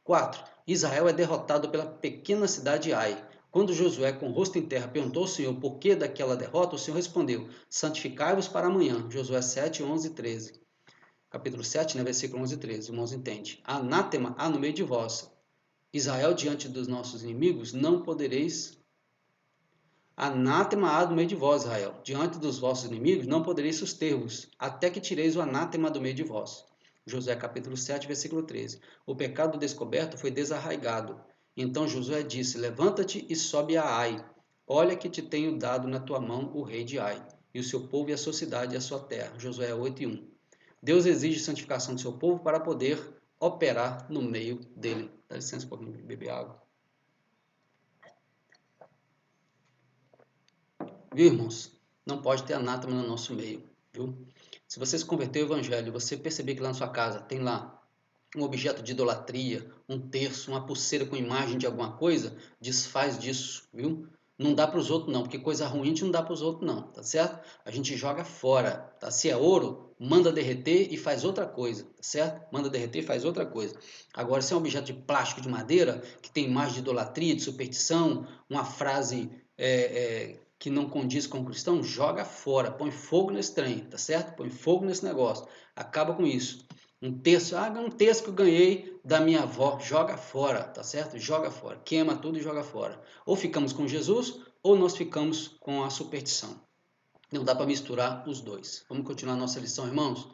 4. Israel é derrotado pela pequena cidade de Ai. Quando Josué, com o rosto em terra, perguntou ao Senhor por que daquela derrota, o Senhor respondeu: Santificai-vos para amanhã. Josué 7, 11 e 13. Capítulo 7, né, versículo 11 e 13. Irmãos, entende? Anátema há no meio de vós. Israel, diante dos nossos inimigos, não podereis. Anátema há no meio de vós, Israel. Diante dos vossos inimigos, não podereis suster-vos, até que tireis o anátema do meio de vós. Josué capítulo 7, versículo 13. O pecado descoberto foi desarraigado. Então Josué disse: Levanta-te e sobe a Ai. Olha que te tenho dado na tua mão o rei de Ai, e o seu povo e a sua cidade e a sua terra. Josué 8 e 1. Deus exige santificação do seu povo para poder operar no meio dele. Dá licença um pouquinho, beber água. Viu, irmãos? Não pode ter anátema no nosso meio, viu? Se você se converteu ao evangelho, você perceber que lá na sua casa tem lá um objeto de idolatria, um terço, uma pulseira com imagem de alguma coisa, desfaz disso, viu? Não dá para os outros não, porque coisa ruim a gente não dá para os outros não, tá certo? A gente joga fora, tá? Se é ouro, manda derreter e faz outra coisa, tá certo? Manda derreter e faz outra coisa. Agora, se é um objeto de plástico, de madeira, que tem imagem de idolatria, de superstição, uma frase que não condiz com o cristão, joga fora, põe fogo nesse trem, tá certo? Põe fogo nesse negócio, acaba com isso. Um terço que eu ganhei da minha avó, joga fora, tá certo? Joga fora, queima tudo e joga fora. Ou ficamos com Jesus, ou nós ficamos com a superstição. Não dá para misturar os dois. Vamos continuar a nossa lição, irmãos?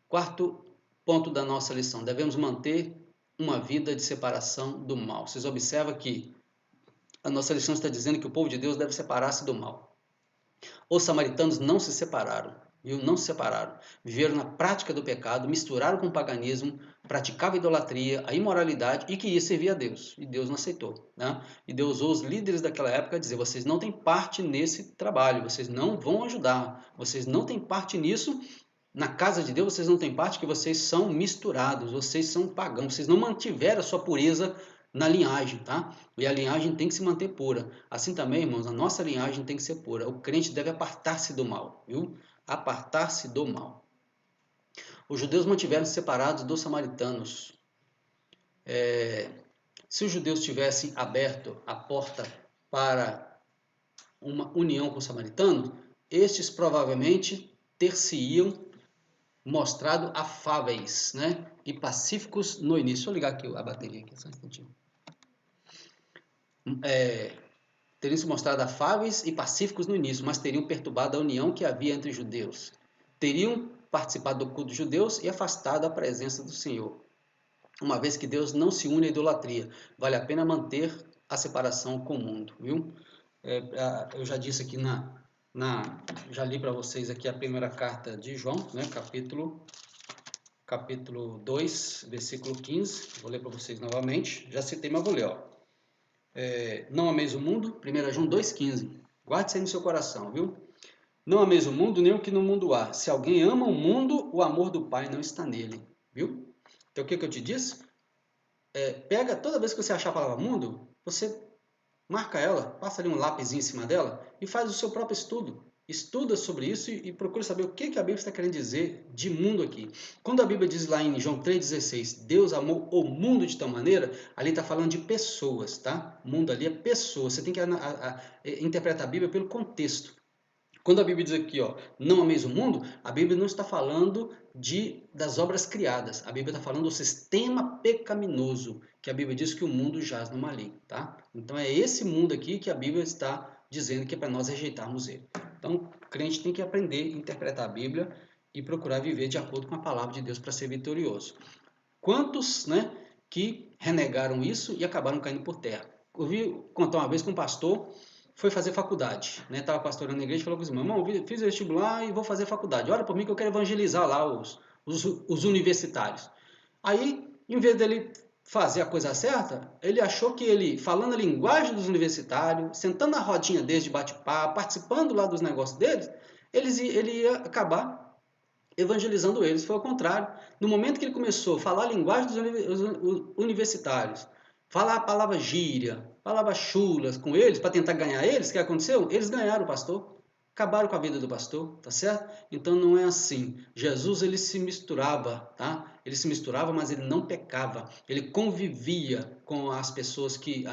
Quarto ponto da nossa lição, devemos manter uma vida de separação do mal. Vocês observam que a nossa lição está dizendo que o povo de Deus deve separar-se do mal. Os samaritanos não se separaram, viu? Não se separaram. Viveram na prática do pecado, misturaram com o paganismo, praticavam a idolatria, a imoralidade e queria servir a Deus. E Deus não aceitou, né? E Deus usou os líderes daquela época a dizer: vocês não têm parte nesse trabalho, vocês não vão ajudar, vocês não têm parte nisso. Na casa de Deus vocês não têm parte, que vocês são misturados, vocês são pagãos, vocês não mantiveram a sua pureza na linhagem, tá? E a linhagem tem que se manter pura. Assim também, irmãos, a nossa linhagem tem que ser pura. O crente deve apartar-se do mal, viu? Apartar-se do mal. Os judeus mantiveram-se separados dos samaritanos. Se os judeus tivessem aberto a porta para uma união com os samaritanos, estes provavelmente ter-se-iam mostrado afáveis, né? E pacíficos no início. Deixa eu ligar aqui a bateria aqui, só um instantinho. Teriam se mostrado afáveis e pacíficos no início, mas teriam perturbado a união que havia entre os judeus. Teriam participado do culto dos judeus e afastado a presença do Senhor. Uma vez que Deus não se une à idolatria, vale a pena manter a separação com o mundo, viu? Eu já disse aqui já li para vocês aqui a primeira carta de João, né? Capítulo 2, versículo 15. Vou ler para vocês novamente. Já citei, mas vou ler, ó. Não ameis o mundo, 1 João 2,15. Guarde isso aí no seu coração, viu? Não ameis o mundo, nem o que no mundo há. Se alguém ama o mundo, o amor do Pai não está nele, viu? Então, o que eu te disse? Pega, toda vez que você achar a palavra mundo, você marca ela, passa ali um lápis em cima dela e faz o seu próprio estudo. Estuda sobre isso e procura saber o que a Bíblia está querendo dizer de mundo aqui. Quando a Bíblia diz lá em João 3,16, Deus amou o mundo de tal maneira, ali está falando de pessoas, tá? O mundo ali é pessoas. Você tem que interpretar a Bíblia pelo contexto. Quando a Bíblia diz aqui, ó, não ameis o mundo, a Bíblia não está falando das obras criadas. A Bíblia está falando do sistema pecaminoso, que a Bíblia diz que o mundo jaz no maligno, tá? Então é esse mundo aqui que a Bíblia está dizendo que é para nós rejeitarmos ele. Então, o crente tem que aprender a interpretar a Bíblia e procurar viver de acordo com a palavra de Deus para ser vitorioso. Quantos, né, que renegaram isso e acabaram caindo por terra? Eu ouvi contar uma vez que um pastor foi fazer faculdade, né? Estava pastorando na igreja e falou com os irmãos: irmão, fiz vestibular e vou fazer faculdade. Ora por mim que eu quero evangelizar lá os universitários. Aí, em vez dele fazer a coisa certa, ele achou que ele, falando a linguagem dos universitários, sentando na rodinha deles de bate-papo, participando lá dos negócios deles, ele ia acabar evangelizando eles. Foi ao contrário. No momento que ele começou a falar a linguagem dos universitários, falar a palavra gíria, palavras chulas com eles, para tentar ganhar eles, o que aconteceu? Eles ganharam o pastor. Acabaram com a vida do pastor, tá certo? Então não é assim. Jesus, ele se misturava, tá? Ele se misturava, mas ele não pecava. Ele convivia com as pessoas que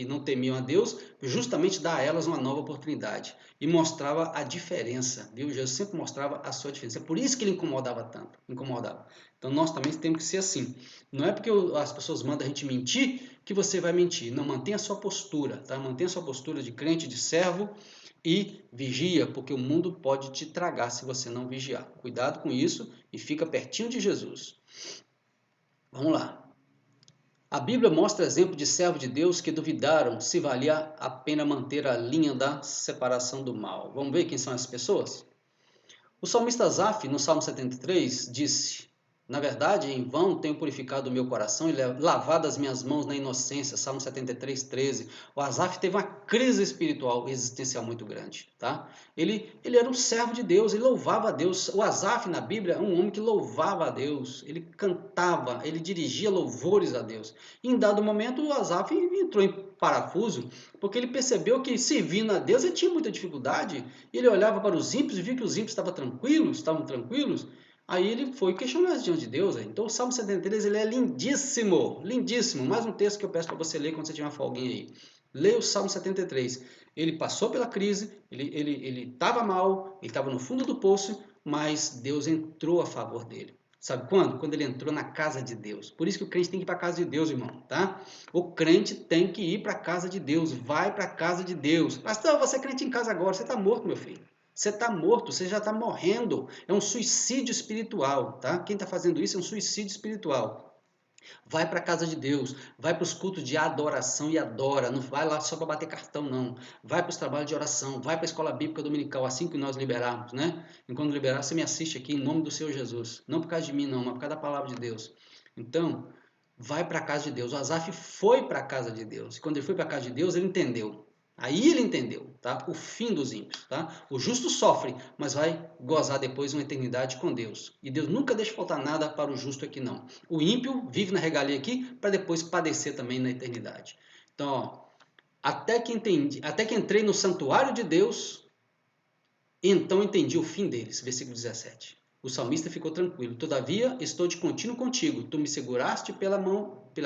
não temiam a Deus, justamente dar a elas uma nova oportunidade. E mostrava a diferença, viu? Jesus sempre mostrava a sua diferença. É por isso que ele incomodava tanto, incomodava. Então nós também temos que ser assim. Não é porque as pessoas mandam a gente mentir que você vai mentir. Não, mantenha a sua postura, tá? Mantenha a sua postura de crente, de servo, e vigia, porque o mundo pode te tragar se você não vigiar. Cuidado com isso e fica pertinho de Jesus. Vamos lá. A Bíblia mostra exemplo de servos de Deus que duvidaram se valia a pena manter a linha da separação do mal. Vamos ver quem são essas pessoas? O salmista Asaf, no Salmo 73, disse: na verdade, em vão tenho purificado o meu coração e lavado as minhas mãos na inocência. Salmo 73, 13. O Asaf teve uma crise espiritual existencial muito grande, tá? Ele era um servo de Deus, ele louvava a Deus. O Asaf, na Bíblia, é um homem que louvava a Deus. Ele cantava, ele dirigia louvores a Deus. E em dado momento, o Asaf entrou em parafuso, porque ele percebeu que, servindo a Deus, ele tinha muita dificuldade. Ele olhava para os ímpios e via que os ímpios estavam tranquilos. Aí ele foi questionar diante de Deus. Então o Salmo 73 ele é lindíssimo, lindíssimo. Mais um texto que eu peço para você ler quando você tiver uma folguinha aí. Leia o Salmo 73. Ele passou pela crise, ele estava mal, ele estava no fundo do poço, mas Deus entrou a favor dele. Sabe quando? Quando ele entrou na casa de Deus. Por isso que o crente tem que ir para a casa de Deus, irmão, tá? O crente tem que ir para a casa de Deus. Vai para a casa de Deus. Pastor, você é crente em casa agora. Você está morto, meu filho. Você está morto, você já está morrendo. É um suicídio espiritual, tá? Quem está fazendo isso é um suicídio espiritual. Vai para a casa de Deus, vai para os cultos de adoração e adora, não vai lá só para bater cartão, não. Vai para os trabalhos de oração, vai para a escola bíblica dominical, assim que nós liberarmos, né? E quando liberar, você me assiste aqui em nome do Senhor Jesus. Não por causa de mim, não, mas por causa da palavra de Deus. Então, vai para a casa de Deus. O Asaf foi para a casa de Deus. E quando ele foi para a casa de Deus, ele entendeu. Aí ele entendeu, tá? O fim dos ímpios, tá? O justo sofre, mas vai gozar depois uma eternidade com Deus. E Deus nunca deixa faltar nada para o justo aqui, não. O ímpio vive na regalia aqui para depois padecer também na eternidade. Então, ó, até que entrei no santuário de Deus, então entendi o fim deles. Versículo 17. O salmista ficou tranquilo. Todavia, estou de contínuo contigo. Tu me seguraste pela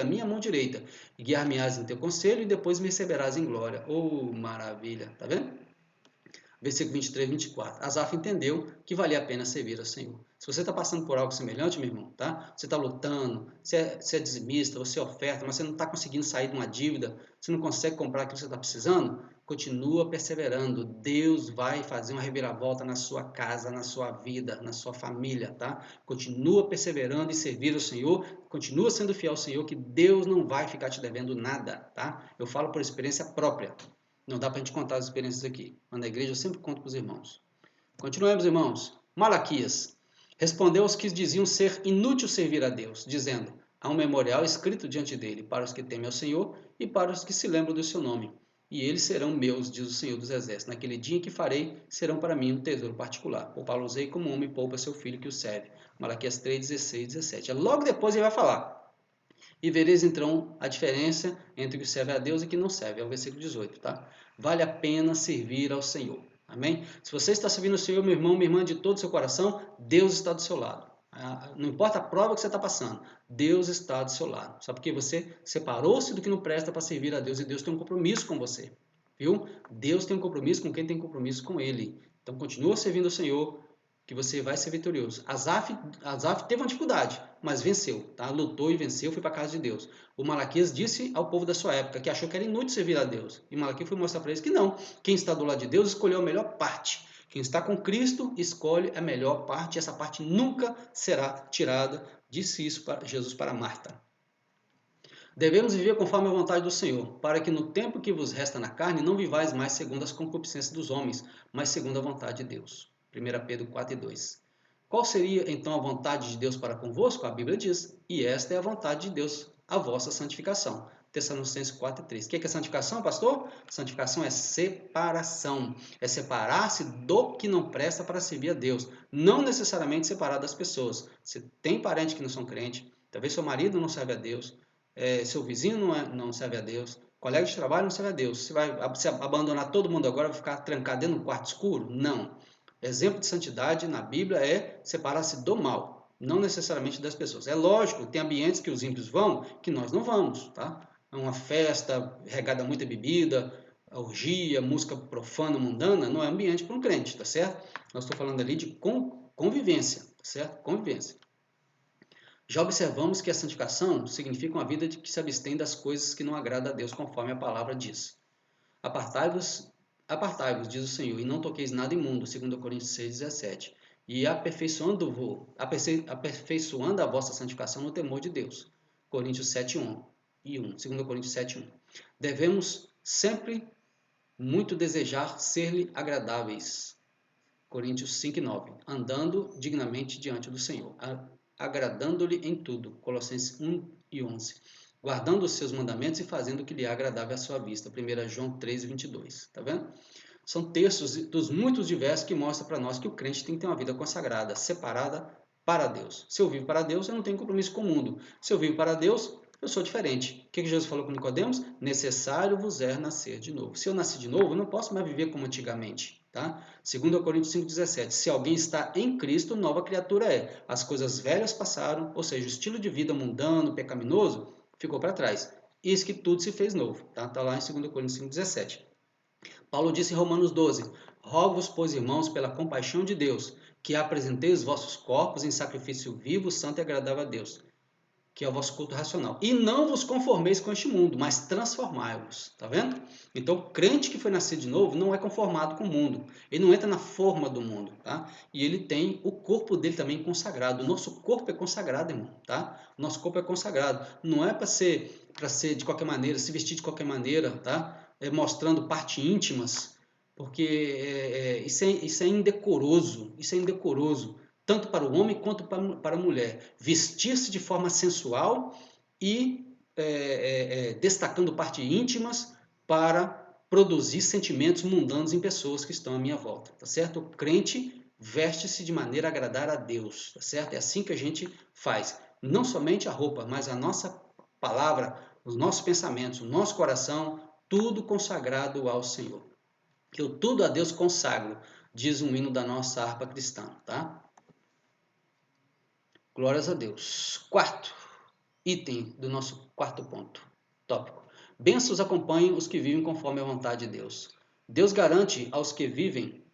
minha mão direita. E guiar-me-ás em teu conselho e depois me receberás em glória. Oh, maravilha. Tá vendo? Versículo 23 e 24. Asaf entendeu que valia a pena servir ao Senhor. Se você está passando por algo semelhante, meu irmão, tá? Você está lutando, você é dizimista, você oferta, mas você não está conseguindo sair de uma dívida, você não consegue comprar aquilo que você está precisando, continua perseverando. Deus vai fazer uma reviravolta na sua casa, na sua vida, na sua família, tá? Continua perseverando e servir ao Senhor, continua sendo fiel ao Senhor, que Deus não vai ficar te devendo nada, tá? Eu falo por experiência própria. Não dá para a gente contar as experiências aqui, mas na igreja eu sempre conto para os irmãos. Continuemos, irmãos. Malaquias respondeu aos que diziam ser inútil servir a Deus, dizendo: há um memorial escrito diante dele para os que temem ao Senhor e para os que se lembram do seu nome. E eles serão meus, diz o Senhor dos Exércitos. Naquele dia em que farei, serão para mim um tesouro particular. Poupá-los-ei como homem poupa seu filho que o serve. Malaquias 3, 16 e 17. Logo depois ele vai falar: e vereis então a diferença entre o que serve a Deus e o que não serve. É o versículo 18, tá? Vale a pena servir ao Senhor. Amém? Se você está servindo ao Senhor, meu irmão, minha irmã, de todo o seu coração, Deus está do seu lado. Não importa a prova que você está passando, Deus está do seu lado. Só porque você separou-se do que não presta para servir a Deus e Deus tem um compromisso com você. Viu? Deus tem um compromisso com quem tem compromisso com Ele. Então continua servindo ao Senhor, que você vai ser vitorioso. Asaf teve uma dificuldade, mas venceu, tá? Lutou e venceu, foi para a casa de Deus. O Malaquias disse ao povo da sua época que achou que era inútil servir a Deus. E Malaquias foi mostrar para eles que não. Quem está do lado de Deus escolheu a melhor parte. Quem está com Cristo escolhe a melhor parte. E essa parte nunca será tirada. Disse isso para Jesus para Marta. Devemos viver conforme a vontade do Senhor, para que no tempo que vos resta na carne não vivais mais segundo as concupiscências dos homens, mas segundo a vontade de Deus. 1 Pedro 4 e 2. Qual seria então a vontade de Deus para convosco? A Bíblia diz: e esta é a vontade de Deus, a vossa santificação. Tessalonicenses 4 e 3. O que é santificação, pastor? Santificação é separação. É separar-se do que não presta para servir a Deus. Não necessariamente separar das pessoas. Você tem parente que não são crente, talvez seu marido não serve a Deus, seu vizinho não serve a Deus, colega de trabalho não serve a Deus. Você vai abandonar todo mundo agora, vai ficar trancado dentro de um quarto escuro? Não. Exemplo de santidade na Bíblia é separar-se do mal, não necessariamente das pessoas. É lógico, tem ambientes que os ímpios vão, que nós não vamos, tá? É uma festa regada a muita bebida, orgia, música profana, mundana, não é ambiente para um crente, tá certo? Nós estamos falando ali de convivência, tá certo? Convivência. Já observamos que a santificação significa uma vida que se abstém das coisas que não agradam a Deus, conforme a palavra diz. Apartai-vos, diz o Senhor, e não toqueis nada imundo, 2 Coríntios 6, 17. E aperfeiçoando a vossa santificação no temor de Deus. Coríntios 7, 1 e 1. 2 Coríntios 7, 1. Devemos sempre muito desejar ser-lhe agradáveis. Coríntios 5, 9. Andando dignamente diante do Senhor, agradando-lhe em tudo. Colossenses 1 e 11. Guardando os seus mandamentos e fazendo o que lhe é agradável à sua vista. 1 João 3, 22. Tá vendo? São textos dos muitos diversos que mostram para nós que o crente tem que ter uma vida consagrada, separada para Deus. Se eu vivo para Deus, eu não tenho compromisso com o mundo. Se eu vivo para Deus, eu sou diferente. O que Jesus falou com Nicodemos? Necessário vos é nascer de novo. Se eu nasci de novo, eu não posso mais viver como antigamente. Tá? 2 Coríntios 5,17. Se alguém está em Cristo, nova criatura é. As coisas velhas passaram, ou seja, o estilo de vida mundano, pecaminoso, ficou para trás. eis que tudo se fez novo. Está lá em 2 Coríntios 5,17. Paulo disse em Romanos 12, rogo-vos, pois, irmãos, pela compaixão de Deus, que apresentei os vossos corpos em sacrifício vivo, santo e agradável a Deus, que é o vosso culto racional. E não vos conformeis com este mundo, mas transformai-vos. Tá vendo? Então, o crente que foi nascido de novo não é conformado com o mundo. Ele não entra na forma do mundo, tá? E ele tem o corpo dele também consagrado. O nosso corpo é consagrado, irmão, tá? O nosso corpo é consagrado. Não é para ser de qualquer maneira, se vestir de qualquer maneira, tá? Mostrando partes íntimas, porque isso é indecoroso. Isso é indecoroso tanto para o homem quanto para a mulher, vestir-se de forma sensual e destacando partes íntimas para produzir sentimentos mundanos em pessoas que estão à minha volta, tá certo? O crente veste-se de maneira a agradar a Deus, tá certo? É assim que a gente faz. Não somente a roupa, mas a nossa palavra, os nossos pensamentos, o nosso coração, tudo consagrado ao Senhor. Eu tudo a Deus consagro, diz um hino da nossa harpa cristã, tá? Glórias a Deus. Quarto item do nosso quarto ponto, tópico. Bênçãos acompanhem os que vivem conforme a vontade de Deus. Deus garante aos que vivem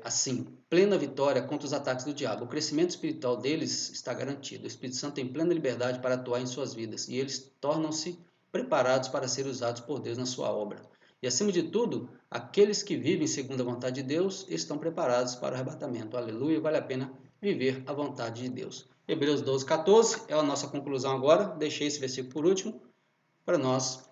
assim, plena vitória contra os ataques do diabo. O crescimento espiritual deles está garantido. O Espírito Santo tem plena liberdade para atuar em suas vidas e eles tornam-se preparados para ser usados por Deus na sua obra. E acima de tudo, aqueles que vivem segundo a vontade de Deus estão preparados para o arrebatamento. Aleluia, vale a pena viver a vontade de Deus. Hebreus 12, 14 é a nossa conclusão agora. Deixei esse versículo por último para nós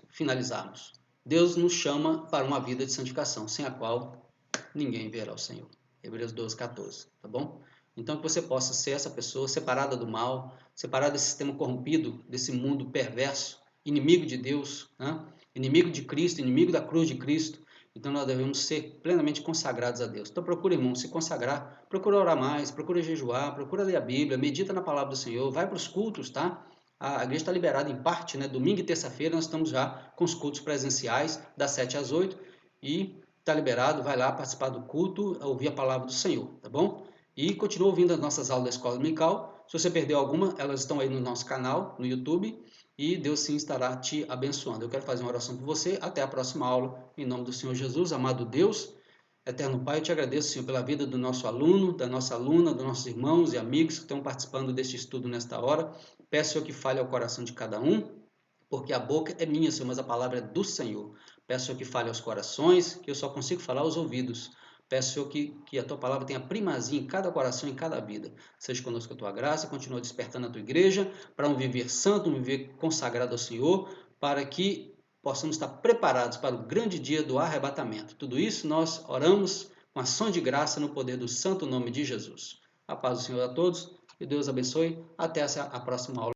finalizarmos. Deus nos chama para uma vida de santificação, sem a qual ninguém verá o Senhor. Hebreus 12, 14, tá bom? Então que você possa ser essa pessoa separada do mal, separada desse sistema corrompido, desse mundo perverso, inimigo de Deus, né? Inimigo de Cristo, inimigo da cruz de Cristo. Então nós devemos ser plenamente consagrados a Deus. Então procura, irmão, se consagrar, procura orar mais, procura jejuar, procura ler a Bíblia, medita na palavra do Senhor, vai para os cultos, tá? A igreja está liberada em parte, né? Domingo e terça-feira nós estamos já com os cultos presenciais, das 7 às 8, e está liberado, vai lá participar do culto, ouvir a palavra do Senhor, tá bom? E continua ouvindo as nossas aulas da Escola Dominical. Se você perdeu alguma, elas estão aí no nosso canal, no YouTube, e Deus sim estará te abençoando. Eu quero fazer uma oração por você. Até a próxima aula, em nome do Senhor Jesus. Amado Deus, eterno Pai, eu te agradeço, Senhor, pela vida do nosso aluno, da nossa aluna, dos nossos irmãos e amigos que estão participando deste estudo nesta hora. Peço, Senhor, que fale ao coração de cada um, porque a boca é minha, Senhor, mas a palavra é do Senhor. Peço, Senhor, que fale aos corações, que eu só consigo falar aos ouvidos. Peço, Senhor, que a tua palavra tenha primazia em cada coração, em cada vida. Seja conosco a tua graça, continua despertando a tua igreja para um viver santo, um viver consagrado ao Senhor, para que possamos estar preparados para o grande dia do arrebatamento. Tudo isso nós oramos com ação de graça no poder do santo nome de Jesus. A paz do Senhor a todos, que Deus abençoe. Até a próxima aula.